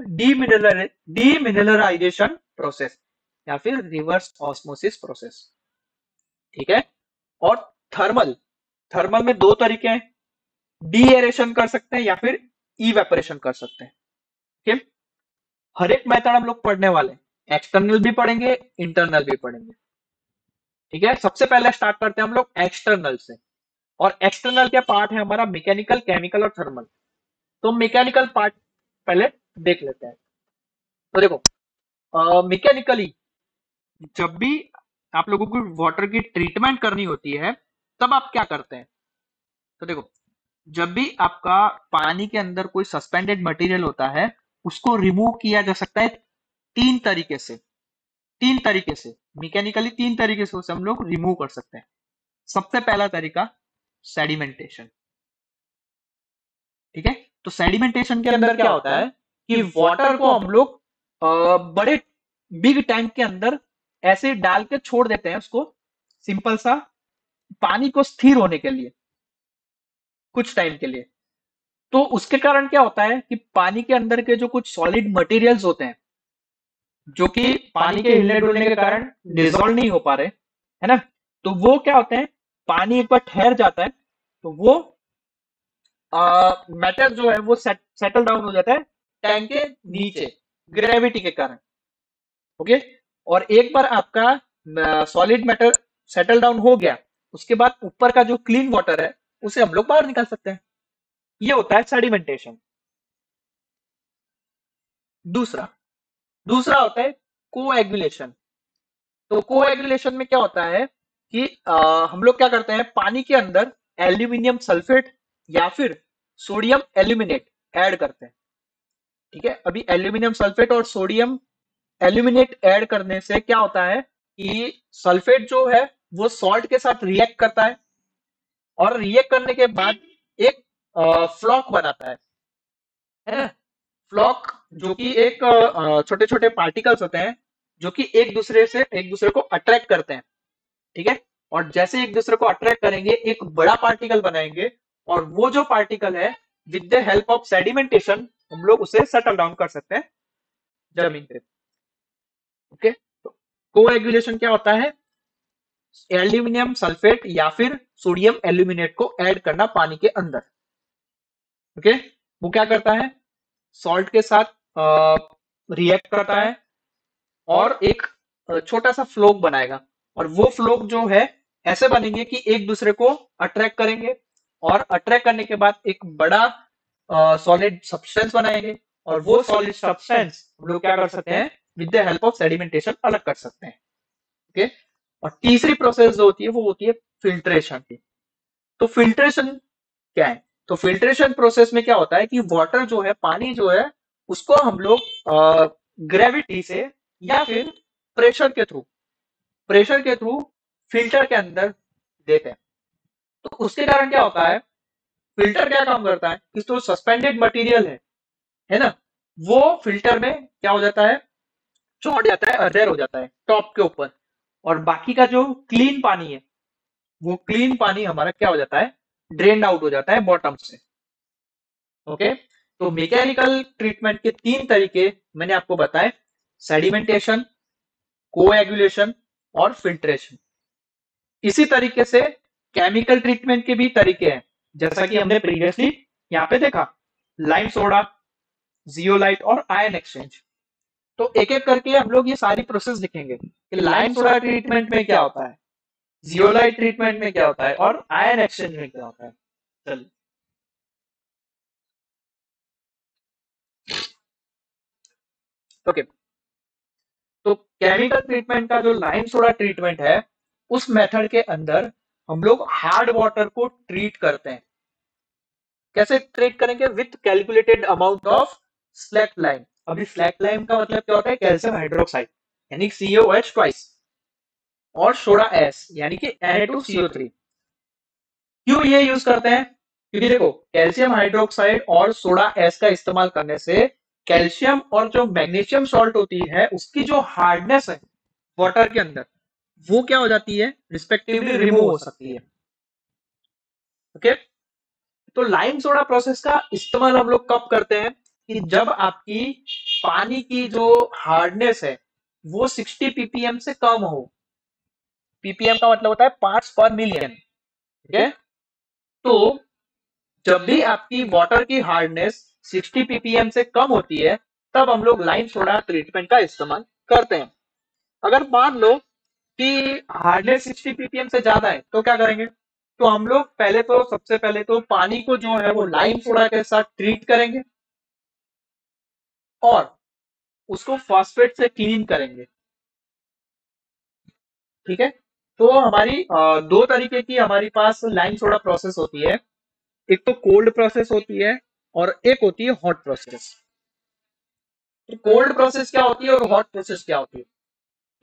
डीमिनरलाइजेशन प्रोसेस, या फिर रिवर्स ऑस्मोसिस प्रोसेस। ठीक है। और थर्मल, थर्मल में दो तरीके हैं, डी एरेशन कर सकते हैं या फिर इवेपोरेशन कर सकते हैं। ठीक है। हर एक मेथड हम लोग पढ़ने वाले, एक्सटर्नल भी पढ़ेंगे, इंटरनल भी पढ़ेंगे। ठीक है। सबसे पहले स्टार्ट करते हैं हम लोग एक्सटर्नल से, और एक्सटर्नल के पार्ट है हमारा मैकेनिकल, केमिकल और थर्मल। तो मैकेनिकल पार्ट पहले देख लेते हैं। तो देखो, मैकेनिकली जब भी आप लोगों को वाटर की ट्रीटमेंट करनी होती है तब आप क्या करते हैं? तो देखो, जब भी आपका पानी के अंदर कोई सस्पेंडेड मटेरियल होता है उसको रिमूव किया जा सकता है तीन तरीके से, तीन तरीके से मैकेनिकली, तीन तरीके से उसे हम लोग रिमूव कर सकते हैं। सबसे पहला तरीका सेडिमेंटेशन। ठीक है। तो सेडिमेंटेशन के अंदर क्या होता है कि वाटर को हम लोग बड़े बिग टैंक के अंदर ऐसे डाल के छोड़ देते हैं उसको, सिंपल सा, पानी को स्थिर होने के लिए, कुछ टाइम के लिए। तो उसके कारण क्या होता है कि पानी के अंदर के जो कुछ सॉलिड मटेरियल्स होते हैं जो कि पानी के हिलने डुलने के कारण डिजोल्व नहीं हो पा रहे, है ना, तो वो क्या होते हैं, पानी एक बार ठहर जाता है तो वो मैटर जो है वो सेटल डाउन हो जाता है टैंक के नीचे, ग्रेविटी के कारण। ओके। और एक बार आपका सॉलिड मैटर सेटल डाउन हो गया, उसके बाद ऊपर का जो क्लीन वाटर है उसे हम लोग बाहर निकाल सकते हैं। ये होता है सेडिमेंटेशन। दूसरा दूसरा होता है कोएगुलेशन। तो कोएगुलेशन में क्या होता है कि हम लोग क्या करते हैं, पानी के अंदर एल्यूमिनियम सल्फेट या फिर सोडियम एल्यूमिनेट ऐड करते हैं। ठीक है, अभी एल्यूमिनियम सल्फेट और सोडियम एल्यूमिनेट ऐड करने से क्या होता है कि सल्फेट जो है वो सॉल्ट के साथ रिएक्ट करता है, और रिएक्ट करने के बाद एक फ्लॉक बनाता है ना। फ्लॉक जो कि एक छोटे छोटे पार्टिकल्स होते हैं जो कि एक दूसरे को अट्रैक्ट करते हैं। ठीक है, और जैसे एक दूसरे को अट्रैक्ट करेंगे एक बड़ा पार्टिकल बनाएंगे, और वो जो पार्टिकल है with the help of sedimentation हम लोग उसे सेटल डाउन कर सकते हैं जमीन पे। ओके, तो कोएगुलेशन क्या होता है, एल्यूमिनियम सल्फेट या फिर सोडियम एल्यूमिनेट को ऐड करना पानी के अंदर। ओके, वो क्या करता है, सॉल्ट के साथ रिएक्ट करता है और एक छोटा सा फ्लोक बनाएगा, और वो फ्लोक जो है ऐसे बनेंगे कि एक दूसरे को अट्रैक्ट करेंगे, और अट्रैक्ट करने के बाद एक बड़ा सॉलिड सब्सटेंस बनाएंगे, और वो सॉलिड सब्सटेंस हम लोग क्या कर सकते हैं, with the help of sedimentation अलग कर सकते हैं। ओके, और तीसरी प्रोसेस जो होती है वो होती है फिल्ट्रेशन की। तो फिल्ट्रेशन क्या है, तो फिल्ट्रेशन प्रोसेस में क्या होता है कि वाटर जो है, पानी जो है, उसको हम लोग ग्रेविटी से या फिर प्रेशर के थ्रू प्रेशर के थ्रू फिल्टर के अंदर देते हैं। तो उसके कारण क्या होता है, फिल्टर क्या काम करता है कि जो सस्पेंडेड मटेरियल है ना, वो फिल्टर में क्या हो जाता है, चौड़ जाता है, अधेर हो जाता है टॉप के ऊपर, और बाकी का जो क्लीन पानी है वो क्लीन पानी हमारा क्या हो जाता है, ड्रेन आउट हो जाता है बॉटम से। ओके, तो मैकेनिकल ट्रीटमेंट के तीन तरीके मैंने आपको बताए, सेडिमेंटेशन, कोएगुलेशन और फिल्ट्रेशन। इसी तरीके से केमिकल ट्रीटमेंट के भी तरीके हैं, जैसा कि हमने प्रीवियसली यहाँ पे देखा, लाइम सोडा, जियोलाइट और आयन एक्सचेंज। तो एक एक करके हम लोग ये सारी प्रोसेस देखेंगे कि लाइम सोडा ट्रीटमेंट में क्या होता है, जियोलाइट ट्रीटमेंट में क्या होता है, और आयन एक्सचेंज में क्या होता है। चलिए, ओके, तो केमिकल ट्रीटमेंट का जो लाइम सोडा ट्रीटमेंट है, उस मेथड के अंदर हम लोग हार्ड वाटर को ट्रीट करते हैं। कैसे ट्रीट करेंगे, with calculated amount of slack lime. अभी स्लैक लाइम का मतलब क्या होता है, कैल्शियम हाइड्रोक्साइड यानी COH ट्वाइस, और सोडा एस यानी कि Na2CO3। क्यों ये यूज करते हैं, क्योंकि देखो कैल्शियम हाइड्रोक्साइड और सोडा एस का इस्तेमाल करने से कैल्शियम और जो मैग्नीशियम सॉल्ट होती है उसकी जो हार्डनेस है वाटर के अंदर, वो क्या हो जाती है, रिस्पेक्टिवली रिमूव हो सकती है। ओके, तो लाइम सोडा प्रोसेस का इस्तेमाल हम लोग कब करते हैं, कि जब आपकी पानी की जो हार्डनेस है वो 60 ppm से कम हो। ppm का मतलब होता है पार्ट्स पर मिलियन। ठीक है, तो जब भी आपकी वाटर की हार्डनेस 60 ppm से कम होती है तब हम लोग लाइम सोडा ट्रीटमेंट का इस्तेमाल करते हैं। अगर मान लो कि हार्डनेस 60 ppm से ज्यादा है तो क्या करेंगे, तो हम लोग सबसे पहले तो पानी को जो है वो लाइम सोडा के साथ ट्रीट करेंगे, और उसको फॉस्फेट से क्लीन करेंगे। ठीक है, तो हमारी दो तरीके की हमारी पास लाइम सोडा प्रोसेस होती है, एक तो कोल्ड प्रोसेस होती है और एक होती है हॉट प्रोसेस। तो कोल्ड प्रोसेस क्या होती है और हॉट प्रोसेस क्या होती है,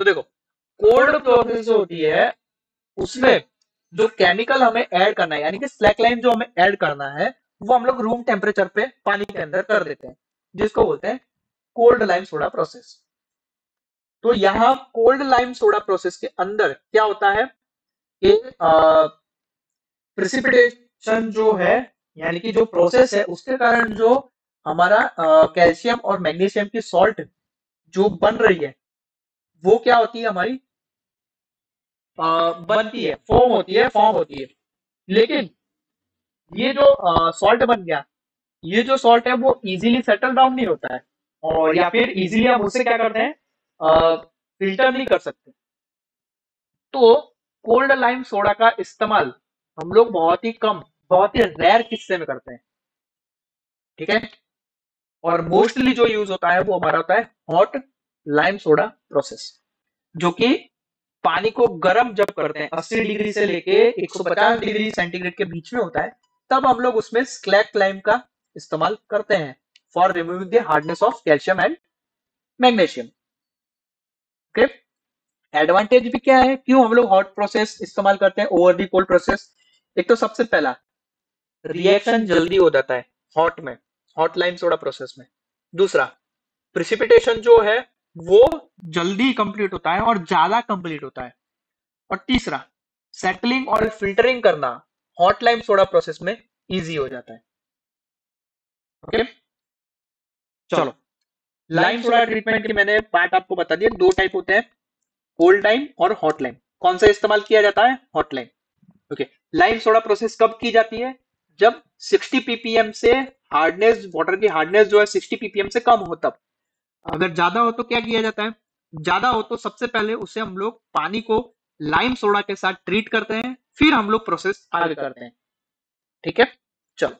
तो देखो कोल्ड प्रोसेस जो होती है उसमें जो केमिकल हमें ऐड करना है, यानी कि स्लैकलाइन जो हमें ऐड करना है, वो हम लोग रूम टेम्परेचर पे पानी के अंदर कर देते हैं, जिसको बोलते हैं कोल्ड लाइम सोडा प्रोसेस। तो यहाँ कोल्ड लाइम सोडा प्रोसेस के अंदर क्या होता है कि प्रिसिपिटेशन जो है, यानी कि जो प्रोसेस है उसके कारण जो हमारा कैल्शियम और मैग्नीशियम की सॉल्ट जो बन रही है वो क्या होती है हमारी, बनती है, फॉर्म होती है। लेकिन ये जो सॉल्ट बन गया, ये जो सॉल्ट है वो इजीली सेटल डाउन नहीं होता है, और या फिर इजीली हम उसे क्या करते हैं, फिल्टर नहीं कर सकते। तो कोल्ड लाइम सोडा का इस्तेमाल हम लोग बहुत ही कम, बहुत ही रेयर किस्से में करते हैं। ठीक है, और मोस्टली जो यूज होता है वो हमारा होता है हॉट लाइम सोडा प्रोसेस, जो कि पानी को गर्म जब करते हैं 80 डिग्री से लेके 150 डिग्री सेंटीग्रेड के बीच में होता है, तब हम लोग उसमें स्लैक लाइम का इस्तेमाल करते हैं for removing the hardness of calcium and magnesium. Okay, advantage भी क्या है, क्यों हम लोग हॉट प्रोसेस इस्तेमाल करते हैं ओवर दी कोल्ड प्रोसेस? एक तो सबसे पहला, रिएक्शन जल्दी हो जाता है हॉट में, हॉट लाइम सोडा प्रोसेस में। दूसरा, प्रिसिपिटेशन जो है वो जल्दी कंप्लीट होता है और ज्यादा कंप्लीट होता है। और तीसरा, सेटलिंग और फिल्टरिंग करना हॉट लाइम सोडा प्रोसेस में इजी हो जाता है। ओके, चलो, लाइम सोडा ट्रीटमेंट के मैंने पार्ट आपको बता दिए, दो टाइप होते हैं, कोल्ड लाइम और हॉट लाइम। कौन सा इस्तेमाल किया जाता है? Hot lime. Okay, lime soda process कब की जाती है? जब 60 ppm से हार्डनेस, वाटर की हार्डनेस जो है 60 ppm से कम हो तब। अगर ज्यादा हो तो क्या किया जाता है? ज्यादा हो तो सबसे पहले उसे हम लोग पानी को लाइम सोडा के साथ ट्रीट करते हैं, फिर हम लोग प्रोसेस आगे करते हैं। ठीक है, चलो,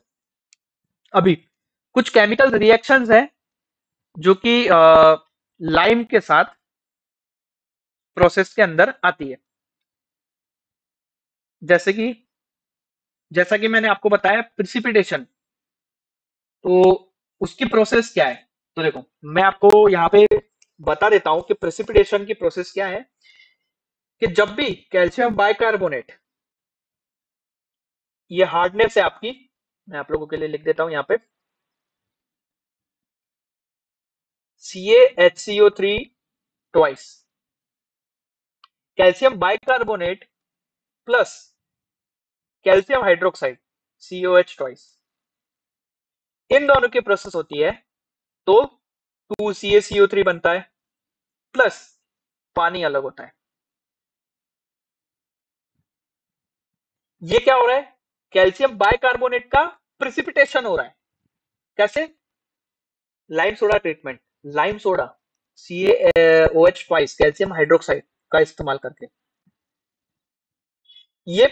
अभी कुछ केमिकल रिएक्शंस है जो कि लाइम के साथ प्रोसेस के अंदर आती है। जैसे कि जैसा कि मैंने आपको बताया प्रिसिपिटेशन, तो उसकी प्रोसेस क्या है? तो देखो, मैं आपको यहाँ पे बता देता हूं कि प्रेसिपिटेशन की प्रोसेस क्या है। कि जब भी कैल्शियम बाइकार्बोनेट, ये हार्डनेस है आपकी, मैं आप लोगों के लिए लिख देता हूं यहाँ पे, CaHCO3 twice, calcium bicarbonate plus calcium hydroxide COH twice, इन दोनों की प्रोसेस होती है तो 2CaCO3 बनता है, प्लस पानी अलग होता है। ये क्या हो रहा है? कैल्शियम बाइकार्बोनेट का प्रिसिपिटेशन हो रहा है। कैसे? Lime soda treatment, lime soda CaOH twice calcium hydroxide का इस्तेमाल करके। ये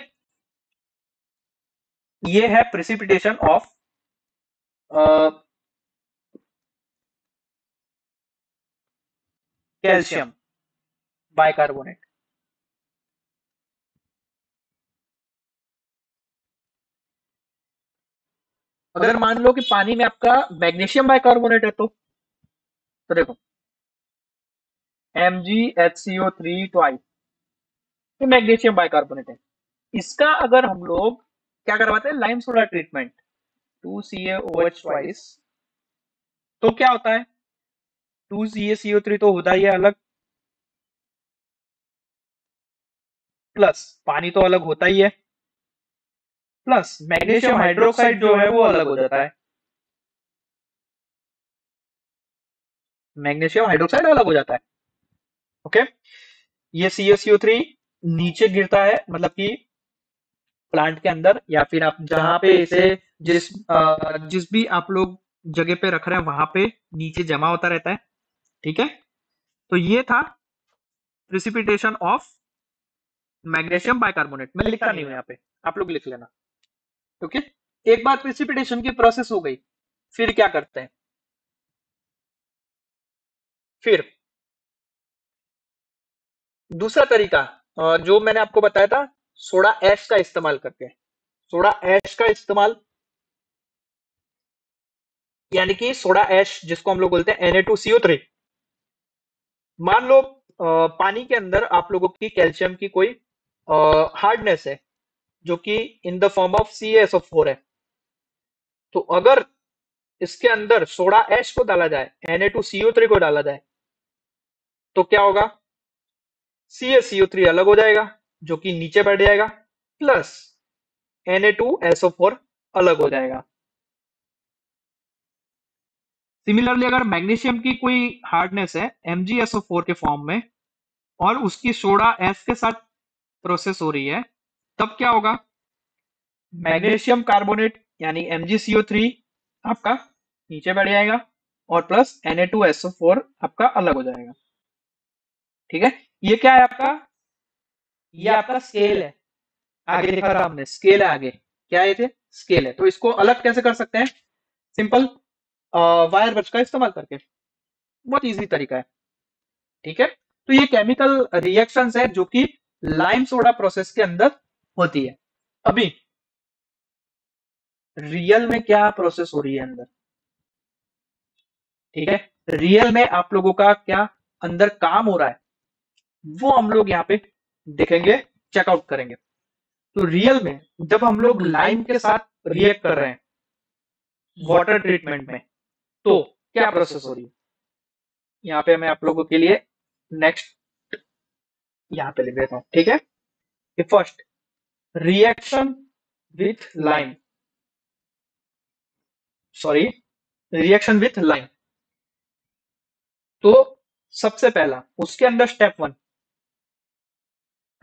ये है प्रिसिपिटेशन ऑफ कैल्शियम बाइकार्बोनेट। अगर मान लो कि पानी में आपका मैग्नीशियम बाइकार्बोनेट है, तो देखो MgHCO3 ट्वाइस, ये मैग्नीशियम बाइकार्बोनेट है। इसका अगर हम लोग क्या करवाते हैं, lime soda treatment, 2CaOH twice, तो क्या होता है? 2CaCO3 तो होता ही है अलग, प्लस पानी तो अलग होता ही है, प्लस मैग्नीशियम हाइड्रोक्साइड जो है वो अलग हो जाता है। मैग्नीशियम हाइड्रोक्साइड अलग हो जाता है। ओके, ये CaCO3 नीचे गिरता है, मतलब कि प्लांट के अंदर, या फिर आप जहां पे इसे जिस भी आप लोग जगह पे रख रहे हैं वहां पे नीचे जमा होता रहता है। ठीक है, तो ये था प्रिसिपिटेशन ऑफ मैग्नीशियम बाइकार्बोनेट। मैं लिखा नहीं हूं यहाँ पे, आप लोग लिख लेना। ओके, एक बार प्रिसिपिटेशन की प्रोसेस हो गई, फिर क्या करते हैं? फिर दूसरा तरीका, जो मैंने आपको बताया था, सोडा ऐश का इस्तेमाल करके। सोडा ऐश का इस्तेमाल, यानी कि सोडा ऐश जिसको हम लोग बोलते हैं Na2CO3। मान लो पानी के अंदर आप लोगों की कैल्शियम की कोई हार्डनेस है, जो कि इन द फॉर्म ऑफ CaSO4 है। तो अगर इसके अंदर सोडा ऐश को डाला जाए, Na2CO3 को डाला जाए, तो क्या होगा? CaCO3 अलग हो जाएगा, जो कि नीचे बैठ जाएगा, प्लस Na2SO4 अलग हो जाएगा। सिमिलरली अगर मैग्नीशियम की कोई हार्डनेस है MgSO4 के फॉर्म में, और उसकी सोडा एस के साथ प्रोसेस हो रही है, तब क्या होगा? मैग्नीशियम कार्बोनेट यानी MgCO3 आपका नीचे बैठ जाएगा, और प्लस Na2SO4 आपका अलग हो जाएगा। ठीक है, ये क्या है आपका? ये आपका स्केल है। आगे देखा था हमने, स्केल है आगे, क्या है? थे स्केल है। तो इसको अलग कैसे कर सकते हैं? सिंपल, वायर ब्रश का इस्तेमाल करके। बहुत इजी तरीका है। ठीक है, तो ये केमिकल रिएक्शंस है जो कि लाइम सोडा प्रोसेस के अंदर होती है। अभी रियल में क्या प्रोसेस हो रही है अंदर, ठीक है, रियल में आप लोगों का क्या अंदर काम हो रहा है वो हम लोग यहाँ पे देखेंगे, चेकआउट करेंगे। तो रियल में जब हम लोग लाइम के साथ रिएक्ट कर रहे हैं वाटर ट्रीटमेंट में, तो क्या प्रोसेस हो रही है, यहाँ पे मैं आप लोगों के लिए नेक्स्ट यहाँ पे लिख देता हूं। ठीक है, first reaction with lime, sorry, reaction with lime. तो सबसे पहला उसके अंदर स्टेप वन,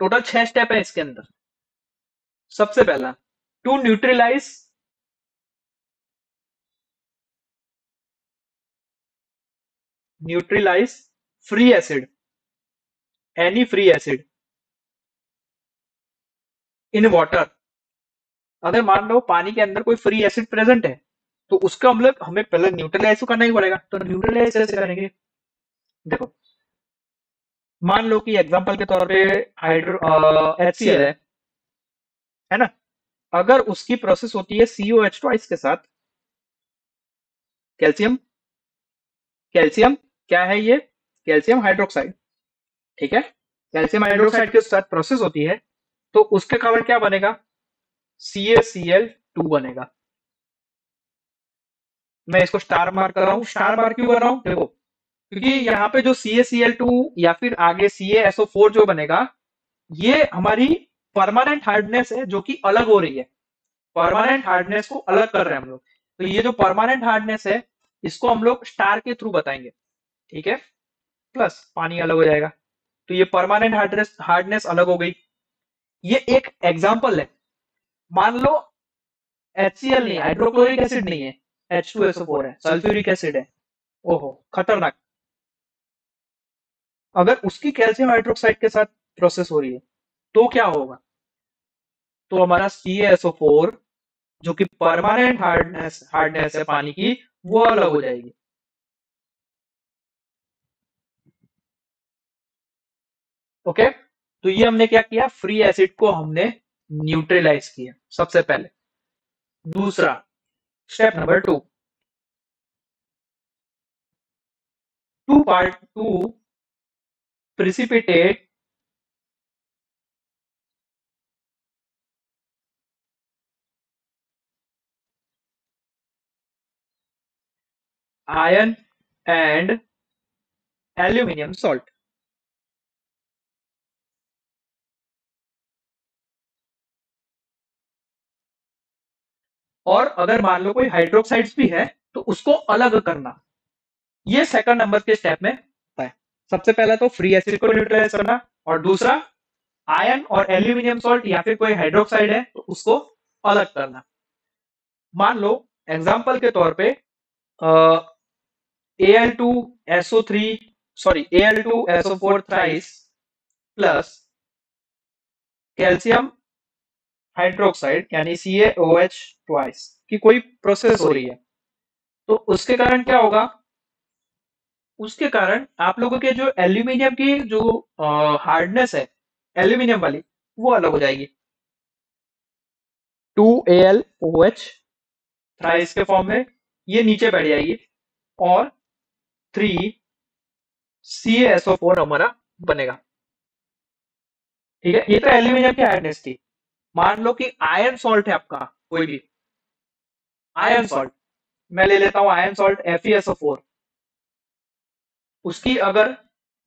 टोटल 6 स्टेप है इसके अंदर। सबसे पहला, to neutralize free acid, any free acid in water. अगर मान लो पानी के अंदर कोई फ्री एसिड प्रेजेंट है तो उसका मतलब हमें पहले न्यूट्रलाइज तो करना ही पड़ेगा। तो न्यूट्रलाइज कैसे करेंगे, देखो मान लो कि एग्जांपल के तौर पे हाइड्रो HCl है ना, अगर उसकी प्रोसेस होती है COH ट्वाइस के साथ, कैल्शियम, कैल्शियम क्या है ये, कैल्शियम हाइड्रोक्साइड। ठीक है, कैल्शियम हाइड्रोक्साइड के साथ प्रोसेस होती है तो उसके कारण क्या बनेगा, CaCl2 बनेगा। मैं इसको स्टार मार्क कर रहा हूं। स्टार मार्क क्यों कर रहा हूं, देखो क्योंकि यहाँ पे जो CaCl2 या फिर आगे CaSO4 जो बनेगा, ये हमारी परमानेंट हार्डनेस है जो कि अलग हो रही है। परमानेंट हार्डनेस को अलग कर रहे हैं हम लोग। तो ये जो परमानेंट हार्डनेस है इसको हम लोग स्टार के थ्रू बताएंगे। ठीक है, प्लस पानी अलग हो जाएगा। तो ये परमानेंट हार्डनेस हार्डनेस अलग हो गई। ये एक एग्जांपल है। मान लो HCl नहीं, हाइड्रोक्लोरिक एसिड नहीं है, H2SO4 है, सल्फ्यूरिक एसिड है, ओहो खतरनाक। अगर उसकी कैल्शियम हाइड्रोक्साइड के साथ प्रोसेस हो रही है तो क्या होगा, तो हमारा CaSO4 जो कि परमानेंट हार्डनेस है पानी की, वो अलग हो जाएगी। ओके, तो ये हमने क्या किया, फ्री एसिड को हमने न्यूट्रलाइज किया सबसे पहले। दूसरा step number two precipitate iron and aluminium salt। और अगर मान लो कोई हाइड्रोक्साइड्स भी है तो उसको अलग करना, ये सेकंड नंबर के स्टेप में होता है। सबसे पहला तो फ्री एसिड को न्यूट्रलाइज करना, और दूसरा आयन और एल्यूमिनियम सॉल्ट या फिर कोई हाइड्रोक्साइड है तो उसको अलग करना। मान लो एग्जांपल के तौर पे Al2SO3 sorry Al2SO4 thrice plus calcium hydroxide यानी CaOH ट्वाइस की कोई प्रोसेस हो रही है, तो उसके कारण क्या होगा, उसके कारण आप लोगों के जो एल्यूमिनियम की जो हार्डनेस है एल्यूमिनियम वाली, वो अलग हो जाएगी। 2AlOH थ्राइस के फॉर्म में ये नीचे बैठ जाएगी और 3CaSO4 हमारा बनेगा। ठीक है, ये तो एल्यूमिनियम की हार्डनेस थी। मान लो कि आयरन सॉल्ट है आपका, कोई भी आयरन सॉल्ट, मैं ले लेता हूं आयरन सॉल्ट FeSO4, उसकी अगर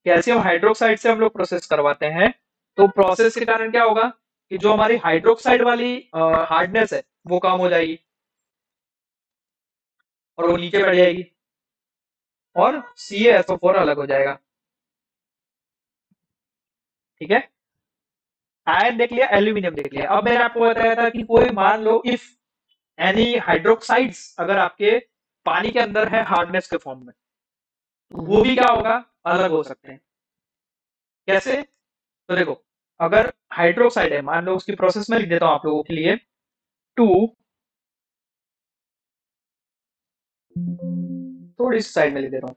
कैल्शियम हाइड्रोक्साइड से हम लोग प्रोसेस करवाते हैं तो प्रोसेस के कारण क्या होगा कि जो हमारी हाइड्रोक्साइड वाली हार्डनेस है वो कम हो जाएगी और वो नीचे बैठ जाएगी और CaSO4 अलग हो जाएगा। ठीक है, आयरन देख लिया, एल्यूमिनियम देख लिया। अब मैंने आपको बताया था कि कोई मान लो इफ एनी हाइड्रोक्साइड्स अगर आपके पानी के अंदर है हार्डनेस के फॉर्म में, वो भी क्या होगा, अलग हो सकते हैं। कैसे, तो देखो अगर हाइड्रोक्साइड है, मान लो उसकी प्रोसेस में लिख देता हूं आप लोगों के लिए, टू थोड़ी सी साइड में लिख दे रहा हूँ,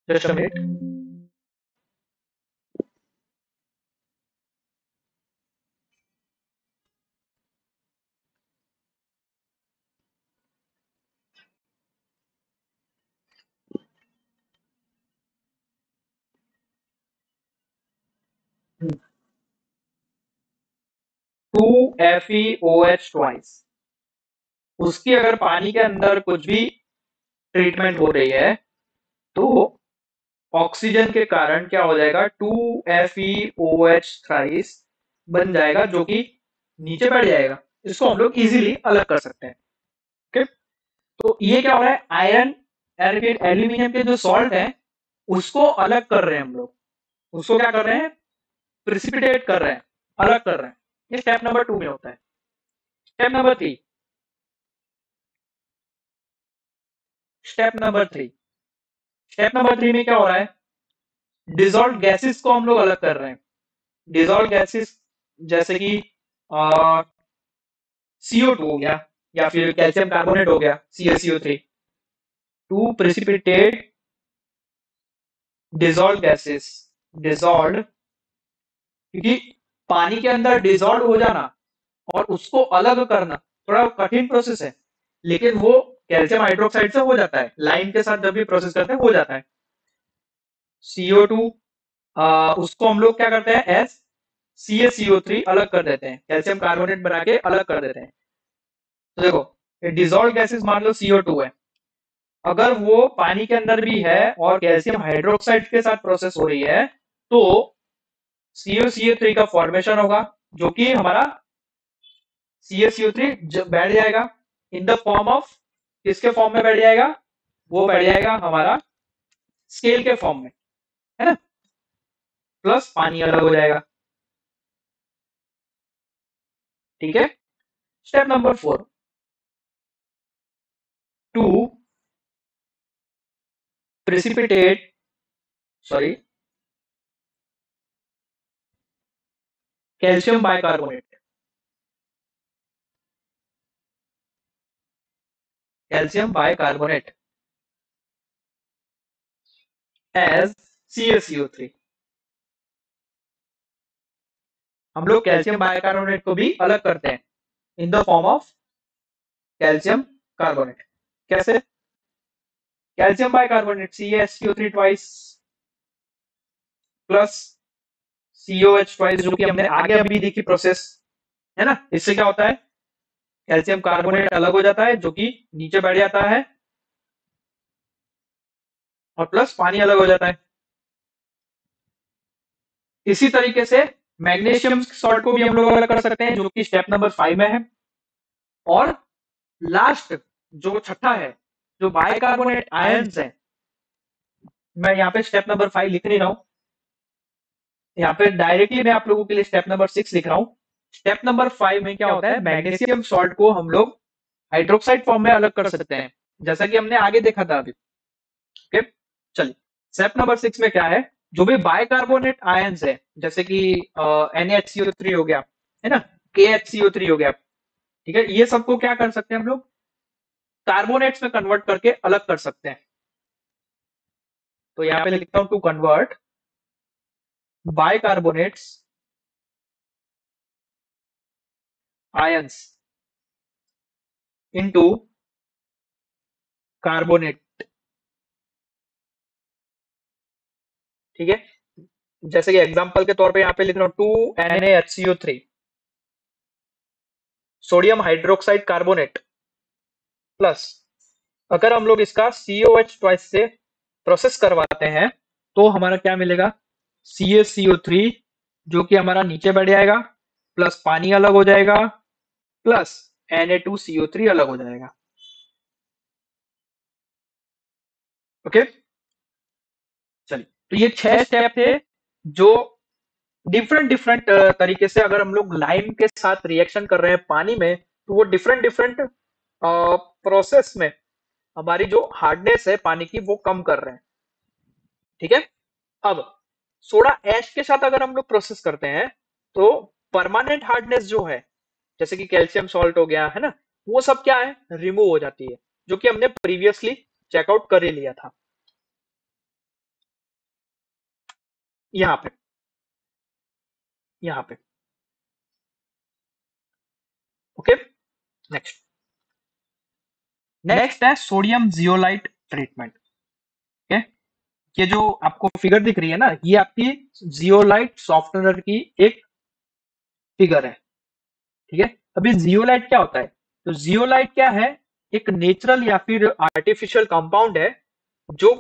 just a minute. 2FeOH twice, उसकी अगर पानी के अंदर कुछ भी ट्रीटमेंट हो रही है तो ऑक्सीजन के कारण क्या हो जाएगा, 2FeOH थ्राइस बन जाएगा, जो कि नीचे बैठ जाएगा। इसको हम लोग इजीली अलग कर सकते हैं। ओके, तो ये क्या हो रहा है, आयरन और फिर एल्यूमिनियम के जो सॉल्ट है उसको अलग कर रहे हैं हम लोग। उसको क्या कर रहे हैं, प्रिसिपिटेट कर रहे हैं, अलग कर रहे हैं। ये स्टेप नंबर 2 में होता है। Step number 3, step number 3 step number 3 में क्या हो रहा है, डिजॉल्व गैसेस को हम लोग अलग कर रहे हैं। डिजॉल्व गैसेस जैसे कि CO2 हो गया, या फिर कैल्शियम कार्बोनेट हो गया, CaCO3, to precipitate dissolve gases. Dissolve, क्योंकि पानी के अंदर डिजॉल्व हो जाना और उसको अलग करना थोड़ा कठिन प्रोसेस है, लेकिन वो कैल्शियम हाइड्रोक्साइड से हो जाता है, लाइम के साथ जब भी प्रोसेस करते हैं हो जाता है। CO2 उसको हम लोग क्या करते हैं, एस CaCO3 अलग कर देते हैं, कैल्शियम कार्बोनेट बना के अलग कर देते हैं। तो देखो डिजॉल्व गैसेस मान लो CO2 है, अगर वो पानी के अंदर भी है और कैल्शियम हाइड्रोक्साइड के साथ प्रोसेस हो रही है तो CaCO3 का फॉर्मेशन होगा, जो कि हमारा CaCO3 बैठ जाएगा इन द फॉर्म ऑफ, किसके फॉर्म में बैठ जाएगा, वो बैठ जाएगा हमारा स्केल के फॉर्म में, है ना, प्लस पानी अलग हो जाएगा। ठीक है, step number 4, to precipitate, sorry, calcium bicarbonate, calcium bicarbonate as CaCO3। हम लोग कैल्शियम बाइकार्बोनेट को भी अलग करते हैं in the form of calcium carbonate. कैसे, calcium bicarbonate CaSO3 twice plus COH twice, जो कि हमने आगे अभी देखी प्रोसेस, है ना। इससे क्या होता है, कैल्शियम कार्बोनेट अलग हो जाता है जो कि नीचे बैठ जाता है, और प्लस पानी अलग हो जाता है। इसी तरीके से मैग्नीशियम सॉल्ट को भी हम लोग अलग कर सकते हैं, जो कि स्टेप नंबर 5 में है। और लास्ट जो छठा है, जो बाइकार्बोनेट आयंस है, मैं यहाँ पे स्टेप नंबर 5 लिख नहीं रहा हूं, यहाँ पे डायरेक्टली मैं आप लोगों के लिए स्टेप नंबर 6 लिख रहा हूं। स्टेप नंबर 5 में क्या होता है, मैग्नीशियम सॉल्ट को हम लोग हाइड्रोक्साइड फॉर्म में अलग कर सकते हैं, जैसा कि हमने आगे देखा था अभी। ओके, चलिए स्टेप नंबर 6 में क्या है, जो भी बाइकार्बोनेट आयंस है, जैसे कि NaHCO3 हो गया, है ना, KHCO3 हो गया, ठीक है, ये सबको क्या कर सकते हैं हम लोग, कार्बोनेट्स में कन्वर्ट करके अलग कर सकते हैं। तो यहाँ पे लिखता हूं, to convert bicarbonates ions into carbonate. ठीक है, जैसे कि एग्जांपल के तौर पे यहाँ पे लिख रहा हूं 2NaHCO3 sodium hydroxide carbonate plus, अगर हम लोग इसका COH ट्वाइस से प्रोसेस करवाते हैं तो हमारा क्या मिलेगा, CaCO3, जो कि हमारा नीचे बैठ जाएगा, प्लस पानी अलग हो जाएगा, प्लस Na2CO3 अलग हो जाएगा। ओके, चलिए, तो ये 6 स्टेप थे जो डिफरेंट डिफरेंट तरीके से, अगर हम लोग लाइम के साथ रिएक्शन कर रहे हैं पानी में, तो वो डिफरेंट डिफरेंट प्रोसेस में हमारी जो हार्डनेस है पानी की वो कम कर रहे हैं। ठीक है, अब सोडा ऐश के साथ अगर हम लोग प्रोसेस करते हैं तो परमानेंट हार्डनेस जो है, जैसे कि कैल्शियम सॉल्ट हो गया, है ना, वो सब क्या है, रिमूव हो जाती है, जो कि हमने प्रीवियसली चेकआउट कर ही लिया था। यहाँ पे, यहाँ पे। Okay, next. नेक्स्ट है सोडियम जियोलाइट ट्रीटमेंट। ओके, ये जो आपको फिगर दिख रही है ना, ये आपकी जियोलाइट सॉफ्टवेयर की एक फिगर है। ठीक है, अभी जियोलाइट क्या होता है? तो जियोलाइट क्या है? एक नेचुरल या फिर आर्टिफिशियल कंपाउंड है, जो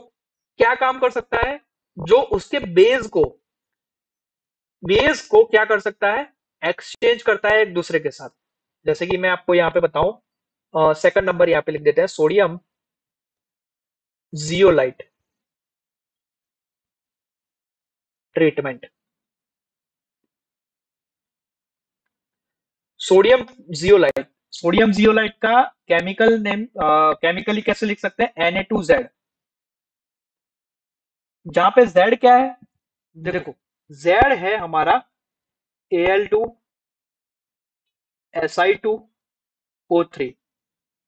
क्या काम कर सकता है, जो उसके बेस को क्या कर सकता है, एक्सचेंज करता है एक दूसरे के साथ। जैसे कि मैं आपको यहाँ पे बताऊं, सेकंड नंबर यहाँ पे लिख देते हैं, sodium zeolite treatment. Sodium zeolite, sodium zeolite का केमिकल नेम, केमिकली कैसे लिख सकते हैं, Na2Z। जहां पे Z क्या है, देखो, Z है हमारा Al2Si2O3।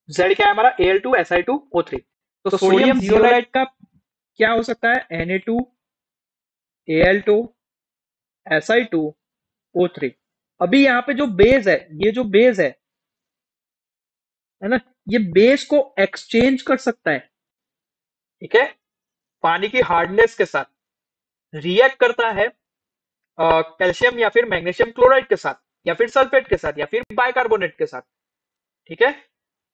Z क्या है हमारा, Al2Si2O3। तो सोडियम जियोलाइट का क्या हो सकता है, Na2Al2Si2O3। अभी यहाँ पे जो बेस है, ये जो बेस है ना, ये बेस को एक्सचेंज कर सकता है। ठीक है, पानी की हार्डनेस के साथ रिएक्ट करता है कैल्शियम या फिर मैग्नीशियम क्लोराइड के साथ, या फिर सल्फेट के साथ, या फिर बाइकार्बोनेट के साथ। ठीक है,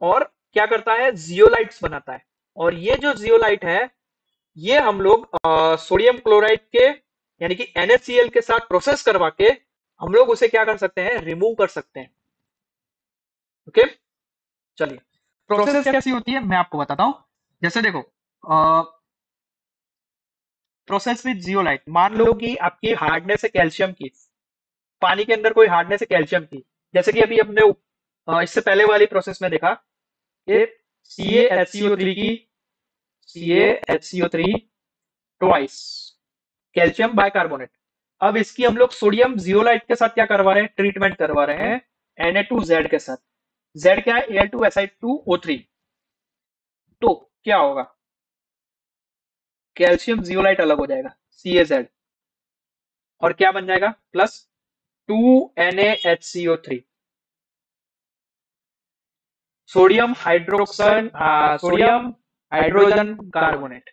और क्या करता है, जियोलाइट्स बनाता है। और ये जो जियोलाइट है, ये हम लोग सोडियम क्लोराइड के यानी कि NaCl के साथ प्रोसेस करवा के हम लोग उसे क्या कर सकते हैं, रिमूव कर सकते हैं। ओके, चलिए, प्रोसेस कैसी होती है मैं आपको बताता हूं। जैसे देखो, प्रोसेस विद जियोलाइट, मान लो कि आपकी हार्डनेस है कैल्शियम की, पानी के अंदर कोई हार्डनेस है कैल्शियम की। जैसे कि अभी हमने इससे पहले वाली प्रोसेस में देखा कि CaHCO3 की CaHCO3 ट्वाइस कैल्शियम बाइकार्बोनेट। अब इसकी हम लोग सोडियम जियोलाइट के साथ क्या करवा रहे हैं, ट्रीटमेंट करवा रहे हैं Na2Z के साथ। Z क्या है, Al2Si2O3। तो क्या होगा, कैल्शियम जियोलाइट अलग हो जाएगा CaZ, और क्या बन जाएगा, plus 2NaHCO3, sodium hydrogen carbonate.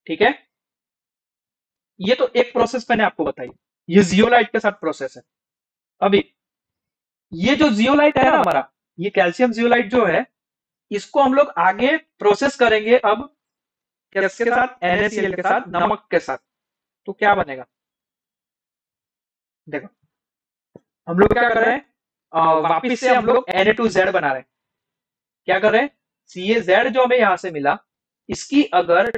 ठीक है, ये तो एक प्रोसेस मैंने आपको बताई, ये जियोलाइट के साथ प्रोसेस है। अभी ये जो जियोलाइट है ना हमारा, ये कैल्शियम जियोलाइट जो है, इसको हम लोग आगे प्रोसेस करेंगे अब किसके साथ, NaCl के साथ, नमक के साथ। तो क्या बनेगा, देखो, हम लोग क्या कर रहे हैं, वापिस से हम लोग Na2Z बना रहे हैं। क्या कर रहे हैं, CaZ जो हमें यहां से मिला, इसकी अगर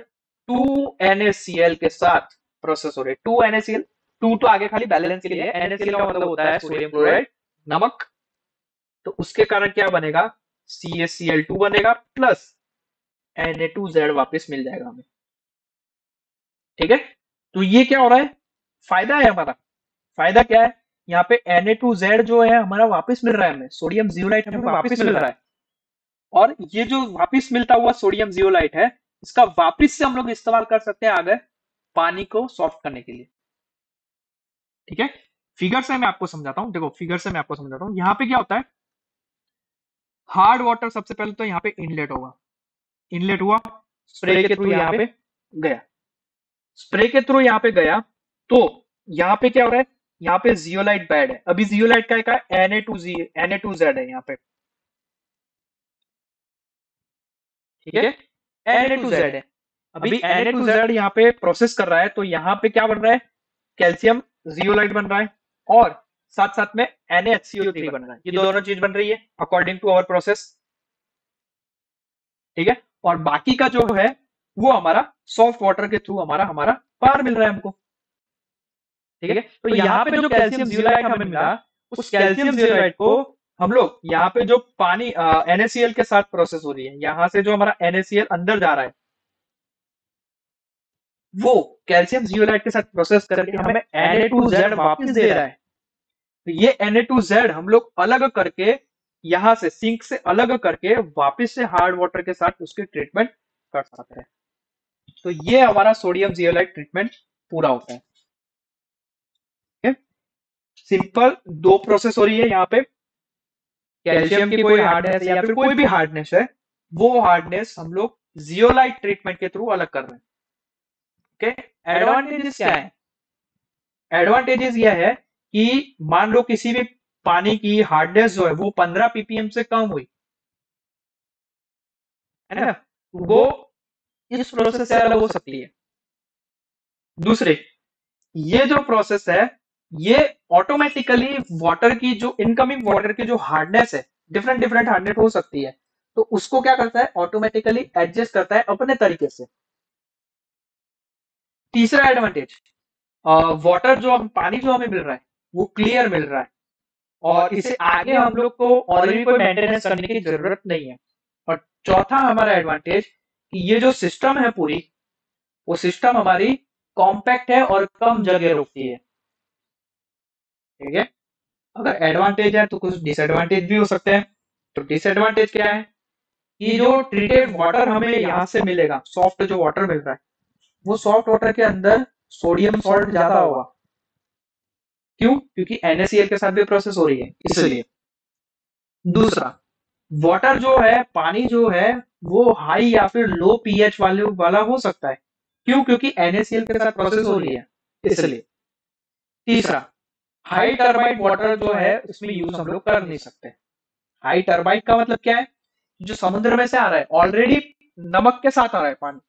2NaCl के साथ प्रोसेस हो रही है, 2NaCl, 2 तो आगे खाली बैलेंस के लिए है, NaCl का मतलब होता है सोडियम क्लोराइड, नमक। तो उसके कारण क्या बनेगा, CaCl2 बनेगा, प्लस Na2Z वापस मिल जाएगा हमें। ठीक है, तो ये क्या हो रहा है, फायदा है हमारा। फायदा क्या है, यहाँ पे Na2Z जो है हमारा वापस मिल रहा है, हमें सोडियम जियोलाइट हमें वापस मिल रहा है। और ये जो वापस मिलता हुआ सोडियम जियोलाइट है, इसका वापस से हम लोग इस्तेमाल कर सकते हैं आगे पानी को सॉफ्ट करने के लिए। ठीक है, फिगर से मैं आपको समझाता हूं, देखो फिगर से मैं आपको समझाता हूं। यहाँ पे क्या होता है, हार्ड वाटर सबसे पहले तो यहाँ पे इनलेट होगा, इनलेट हुआ, स्प्रे के थ्रू यहाँ पे गया, स्प्रे के थ्रू यहाँ पे गया, तो यहाँ पे क्या हो रहा है, यहाँ पे जियोलाइट बेड है। अभी जियोलाइट का है Na2Z है यहाँ पे। ठीक है, Na2Z है। अभी Na2Z यहाँ पे प्रोसेस कर रहा है, तो यहाँ पे क्या बन रहा है, कैल्शियम जियोलाइट बन रहा है, और साथ साथ में NaHCO3 बन रहा है। ये दोनों चीज बन रही है अकॉर्डिंग टू आवर प्रोसेस। ठीक है, और बाकी का जो है वो हमारा सॉफ्ट वाटर के थ्रू हमारा हमारा पार मिल रहा है हमको। ठीक है, तो यहाँ पे जो कैल्शियम जियोलाइट हमें मिला, उस कैल्शियम जियोलाइट को हम लोग यहाँ पे जो पानी NaCl के साथ प्रोसेस हो रही है, यहाँ से जो हमारा NaCl अंदर जा रहा है, वो कैल्शियम जियोलाइट के साथ प्रोसेस करके हमें Na2Z वापस दे रहा है। तो ये Na2Z हम लोग अलग करके यहां से सिंक से अलग करके वापस से हार्ड वाटर के साथ उसकी ट्रीटमेंट कर सकते हैं। तो ये हमारा सोडियम जियोलाइट ट्रीटमेंट पूरा होता है। सिंपल दो प्रोसेस हो रही है यहाँ पे, कैल्शियम की कोई हार्डनेस या फिर कोई भी हार्डनेस है, वो हार्डनेस हम लोग जियोलाइट ट्रीटमेंट के थ्रू अलग कर रहे हैं। ओके, एडवांटेजेस क्या है? एडवांटेजेस यह है कि मान लो किसी भी पानी की हार्डनेस जो है वो 15 ppm से कम हुई है ना, वो इस प्रोसेस से अलग हो सकती है। दूसरे, ये जो प्रोसेस है ये ऑटोमेटिकली वाटर की जो इनकमिंग वाटर की जो हार्डनेस है, डिफरेंट डिफरेंट हार्डनेस हो सकती है, तो उसको क्या करता है, ऑटोमेटिकली एडजस्ट करता है अपने तरीके से। तीसरा एडवांटेज, वाटर जो हम पानी जो हमें मिल रहा है वो क्लियर मिल रहा है और इसे आगे हम लोग को और भी कोई मेंटेनेंस करने की जरूरत नहीं है। और चौथा हमारा एडवांटेज कि ये जो सिस्टम है पूरी, वो सिस्टम हमारी कॉम्पैक्ट है और कम जगह रोकती है। ठीक है, अगर एडवांटेज है तो कुछ डिसएडवांटेज भी हो सकते हैं। तो डिसएडवांटेज क्या है कि जो ट्रीटेड वाटर हमें यहाँ से मिलेगा, सॉफ्ट जो वाटर मिल रहा है, वो सॉफ्ट वाटर के अंदर सोडियम सॉल्ट ज्यादा होगा। क्यों? क्योंकि NaCl के साथ भी प्रोसेस हो रही है, इसलिए। दूसरा, वाटर जो है, पानी जो है, वो हाई या फिर लो पीएच वाला हो सकता है। क्यों? क्योंकि NaCl के साथ प्रोसेस हो रही है, इसलिए। तीसरा, हाई टर्बाइड वाटर जो है उसमें यूज हम लोग कर नहीं सकते। हाई टर्बाइड का मतलब क्या है? जो समुद्र में से आ रहा है, ऑलरेडी नमक के साथ आ रहा है पानी,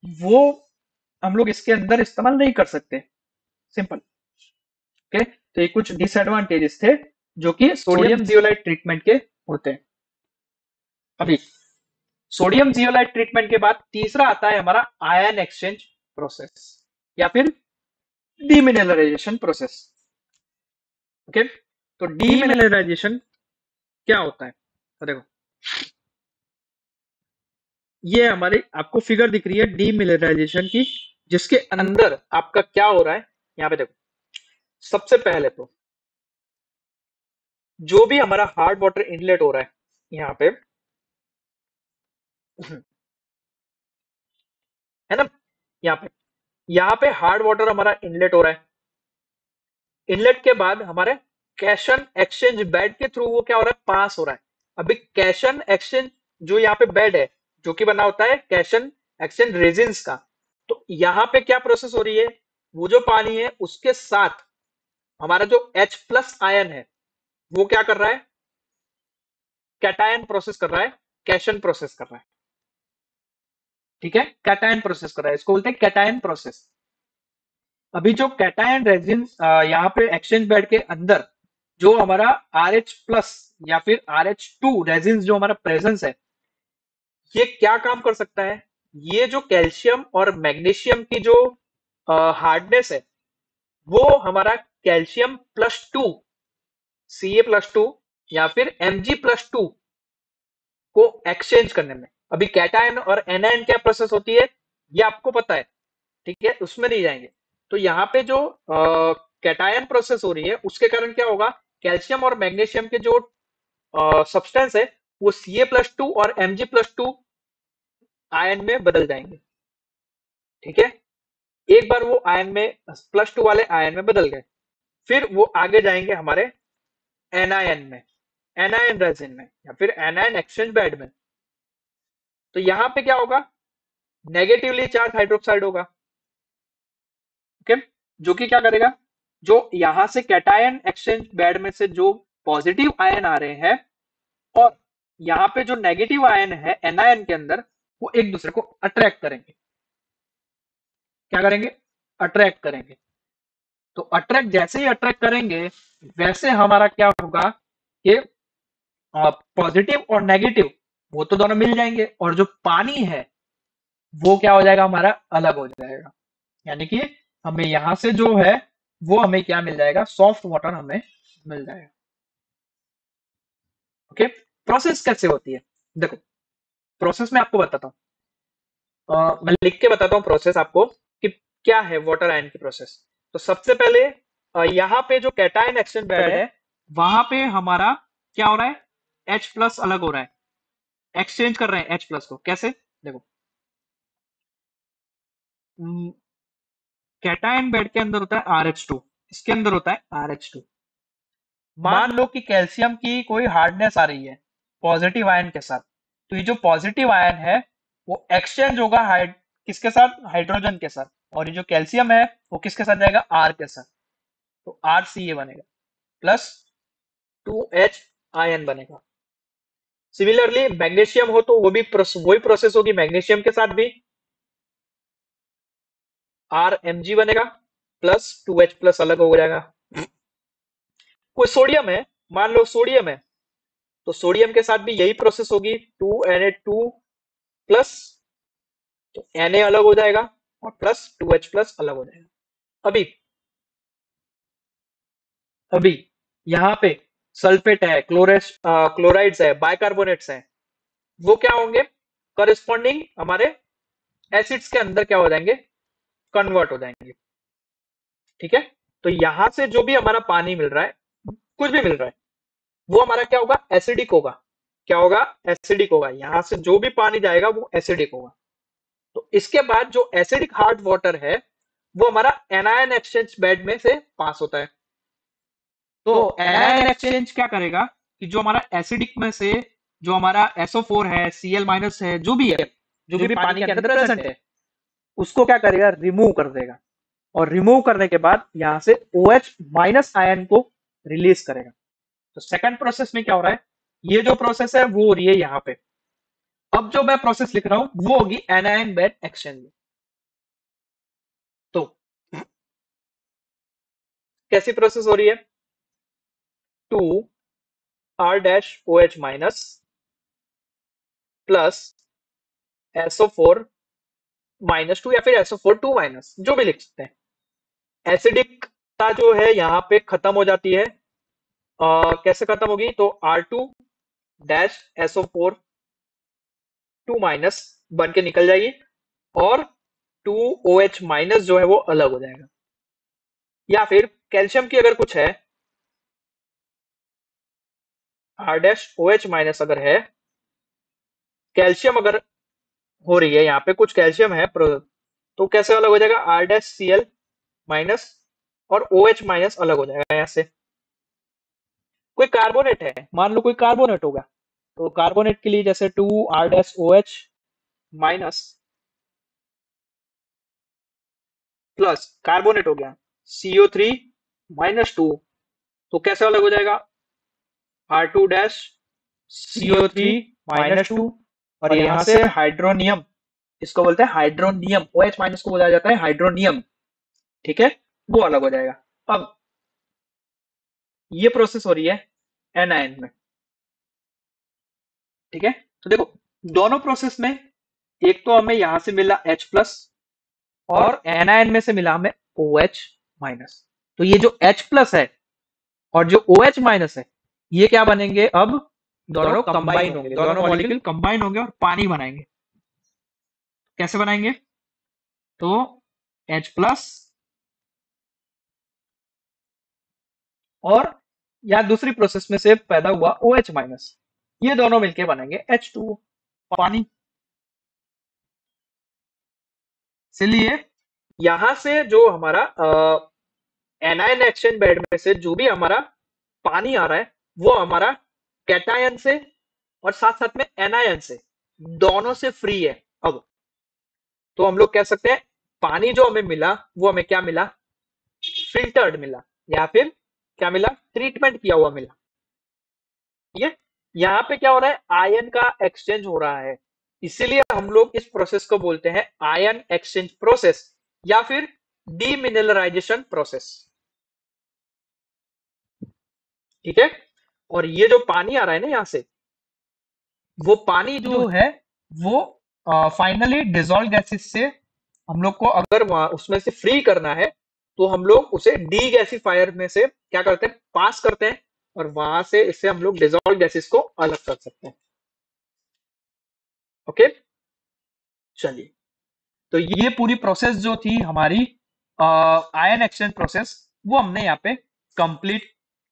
वो हम लोग इसके अंदर इस्तेमाल नहीं कर सकते। सिंपल। ओके, तो ये कुछ डिसएडवांटेजेस थे जो कि सोडियम जियोलाइट ट्रीटमेंट के होते हैं। अभी सोडियम जियोलाइट ट्रीटमेंट के बाद तीसरा आता है हमारा आयन एक्सचेंज प्रोसेस या फिर डीमिनरलाइजेशन प्रोसेस। ओके, तो डीमिनरलाइजेशन क्या होता है? तो देखो, ये हमारी आपको फिगर दिख रही है डीमिनरलाइजेशन की, जिसके अंदर आपका क्या हो रहा है। यहाँ पे देखो, सबसे पहले तो जो भी हमारा हार्ड वाटर इनलेट हो रहा है यहाँ पे, है ना, यहाँ पे हार्ड वाटर हमारा इनलेट हो रहा है। इनलेट के बाद हमारे कैशन एक्सचेंज बेड के थ्रू वो क्या हो रहा है, पास हो रहा है। अभी कैशन एक्सचेंज जो यहाँ पे बेड है, जो कि बना होता है कैशन एक्सचेंज रेजिन्स का, तो यहाँ पे क्या प्रोसेस हो रही है, वो जो पानी है उसके साथ हमारा जो H+ आयन है वो क्या कर रहा है, कैटायन प्रोसेस कर रहा है, कैशन प्रोसेस कर रहा है। ठीक है, कैटायन प्रोसेस कर रहा है, इसको बोलते हैं कैटायन प्रोसेस। अभी जो कैटायन रेजिन यहाँ पे एक्सचेंज बेड के अंदर जो हमारा RH+ या फिर RH2 रेजिन जो हमारा प्रेजेंस है, ये क्या काम कर सकता है, ये जो कैल्शियम और मैग्नीशियम की जो हार्डनेस है, वो हमारा कैल्शियम+2 Ca+2 या फिर Mg+2 को एक्सचेंज करने में, अभी कैटायन और एनायन क्या प्रोसेस होती है ये आपको पता है, ठीक है, उसमें नहीं जाएंगे। तो यहाँ पे जो कैटायन प्रोसेस हो रही है उसके कारण क्या होगा, कैल्शियम और मैग्नीशियम के जो सब्सटेंस है वो Ca+2 और Mg+2 आयन में बदल जाएंगे। ठीक है, एक बार वो आयन में +2 वाले आयन में बदल गए, फिर वो आगे जाएंगे हमारे एनायन में, एनायन रेजिन में या फिर एनायन एक्सचेंज बेड में। तो यहाँ पे क्या होगा, नेगेटिवली चार्ज हाइड्रोक्साइड होगा। ओके, जो कि क्या करेगा, जो यहां से कैटायन एक्सचेंज बेड में से जो पॉजिटिव आयन आ रहे हैं और यहाँ पे जो नेगेटिव आयन है एनायन के अंदर, वो एक दूसरे को अट्रैक्ट करेंगे। क्या करेंगे, अट्रैक्ट करेंगे। तो अट्रैक्ट जैसे ही अट्रैक्ट करेंगे वैसे हमारा क्या होगा कि पॉजिटिव और नेगेटिव वो तो दोनों मिल जाएंगे और जो पानी है वो क्या हो जाएगा, हमारा अलग हो जाएगा। यानी कि हमें यहां से जो है वो हमें क्या मिल जाएगा, सॉफ्ट वाटर हमें मिल जाएगा। ओके, प्रोसेस कैसे होती है, देखो प्रोसेस में आपको बताता हूँ, मैं लिख के बताता हूँ प्रोसेस आपको कि क्या है वाटर आयन की प्रोसेस। तो सबसे पहले यहाँ पे जो कैटायन एक्सचेंज बेड है वहां पे हमारा क्या हो रहा है, H प्लस अलग हो रहा है, एक्सचेंज कर रहे हैं H प्लस को। कैसे, देखो कैटायन बेड के अंदर होता है RH2, इसके अंदर होता है RH2। मान लो कि कैल्शियम की कोई हार्डनेस आ रही है पॉजिटिव आयन के साथ, तो ये जो पॉजिटिव आयन है वो एक्सचेंज होगा किसके साथ, हाइड्रोजन के साथ, और ये जो कैल्शियम है वो किसके साथ जाएगा, R के साथ, तो RCa बनेगा प्लस 2H आयन बनेगा। सिमिलरली मैग्नीशियम हो तो वो भी वही प्रोसेस होगी मैग्नीशियम के साथ भी, RMg बनेगा प्लस 2H प्लस अलग हो जाएगा। कोई सोडियम है, मान लो सोडियम है, तो सोडियम के साथ भी यही प्रोसेस होगी, 2Na2 प्लस, तो Na अलग हो जाएगा और प्लस 2H प्लस अलग हो जाएगा। अभी अभी यहाँ पे सल्फेट है, क्लोराइड्स है, बाइकार्बोनेट्स है, वो क्या होंगे, करस्पॉन्डिंग हमारे एसिड्स के अंदर क्या हो जाएंगे, कन्वर्ट हो जाएंगे। ठीक है, तो यहां से जो भी हमारा पानी मिल रहा है, कुछ भी मिल रहा है, वो हमारा क्या होगा, एसिडिक होगा। क्या होगा, एसिडिक होगा। यहां से जो भी पानी जाएगा वो एसिडिक होगा। तो इसके बाद जो एसिडिक हार्ड वाटर है वो हमारा एनायन एक्सचेंज बेड में से पास होता है। तो एनायन एक्सचेंज क्या करेगा कि जो हमारा एसिडिक में से जो हमारा SO4 है, Cl माइनस है, जो भी है, जो भी पानी के अंदर प्रेजेंट है, उसको क्या करेगा, रिमूव कर देगा, और रिमूव करने के बाद यहां से OH माइनस आयन को रिलीज करेगा। तो सेकंड प्रोसेस में क्या हो रहा है, ये जो प्रोसेस है वो हो रही है यहाँ पे। अब जो मैं प्रोसेस लिख रहा हूं वो होगी एनायन बेड एक्सचेंज। तो कैसी प्रोसेस हो रही है, 2R-OH माइनस प्लस SO4 -2 या फिर SO4 2 माइनस, जो भी लिख सकते हैं। एसिडिकता जो है यहाँ पे खत्म हो जाती है। कैसे खत्म होगी, तो R2-SO4 2 माइनस बन के निकल जाएगी और 2OH माइनस जो है वो अलग हो जाएगा। या फिर कैल्शियम की अगर कुछ है, R-OH माइनस अगर है, कैल्शियम अगर हो रही है यहाँ पे, कुछ कैल्शियम है, तो कैसे अलग हो जाएगा, R-Cl माइनस और OH माइनस अलग हो जाएगा यहाँ से। कोई कार्बोनेट है, मान लो कोई कार्बोनेट होगा, तो कार्बोनेट के लिए जैसे 2R-OH माइनस प्लस कार्बोनेट हो गया CO3 -2, तो कैसे अलग हो जाएगा, R2-CO3 -2, और यहाँ से हाइड्रोनियम, इसको बोलते हैं हाइड्रोनियम, OH माइनस को बोला जाता है हाइड्रोनियम। ठीक है, वो अलग हो जाएगा। अब ये प्रोसेस हो रही है एनायन में। ठीक है, तो देखो दोनों प्रोसेस में एक तो हमें यहां से मिला H प्लस और एनायन में से मिला हमें OH माइनस। तो ये जो H प्लस है और जो OH माइनस है, ये क्या बनेंगे, अब दोनों कंबाइन होंगे, दोनों मॉलिक्यूल कंबाइन होंगे और पानी बनाएंगे। कैसे बनाएंगे, तो H प्लस और या दूसरी प्रोसेस में से पैदा हुआ OH माइनस, ये दोनों मिलके बनेंगे H2O, पानी। इसलिए यहां से जो हमारा एनायन एक्सचेंज बेड में से जो भी हमारा पानी आ रहा है वो हमारा कैटायन से और साथ साथ में एनायन से, दोनों से फ्री है। अब तो हम लोग कह सकते हैं पानी जो हमें मिला वो हमें क्या मिला, फिल्टर्ड मिला, या फिर क्या मिला, ट्रीटमेंट किया हुआ मिला। ये यहाँ पे क्या हो रहा है, आयन का एक्सचेंज हो रहा है, इसीलिए हम लोग इस प्रोसेस को बोलते हैं आयन एक्सचेंज प्रोसेस या फिर डीमिनरलाइजेशन प्रोसेस। ठीक है, और ये जो पानी आ रहा है ना यहाँ से, वो पानी जो है वो फाइनली डिजोल्व गैसेस से हम लोग को अगर वहां उसमें से फ्री करना है तो हम लोग उसे डी गैसीफायर में से क्या करते हैं, पास करते हैं, और वहां से इससे हम लोग डिजोल्व गैसेस को अलग कर सकते हैं। ओके, चलिए, तो ये पूरी प्रोसेस जो थी हमारी आयन एक्सचेंज प्रोसेस, वो हमने यहाँ पे कंप्लीट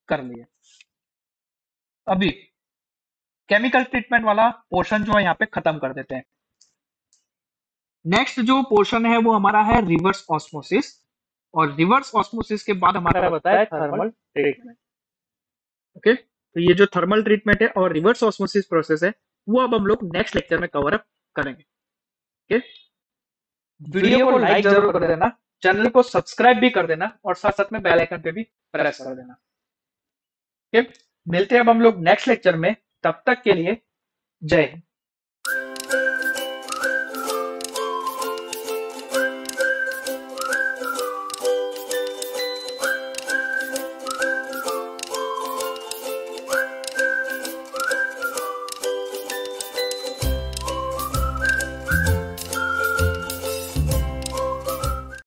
कर लिया। अभी केमिकल ट्रीटमेंट वाला पोर्शन जो है यहाँ पे खत्म कर देते हैं। नेक्स्ट जो पोर्शन है वो हमारा है रिवर्स ऑस्मोसिस, और रिवर्स ऑस्मोसिस के बाद हमारा बताया थर्मल ट्रीटमेंट। ओके, तो ये जो थर्मल ट्रीटमेंट है और रिवर्स ऑस्मोसिस प्रोसेस है वो अब हम लोग नेक्स्ट लेक्चर में कवर अप करेंगे। ओके, वीडियो को लाइक जरूर कर देना, चैनल को सब्सक्राइब भी कर देना और साथ साथ में बेल आइकन पे भी प्रेस कर देना। ओके, मिलते हैं अब हम लोग नेक्स्ट लेक्चर में, तब तक के लिए जय हिंद।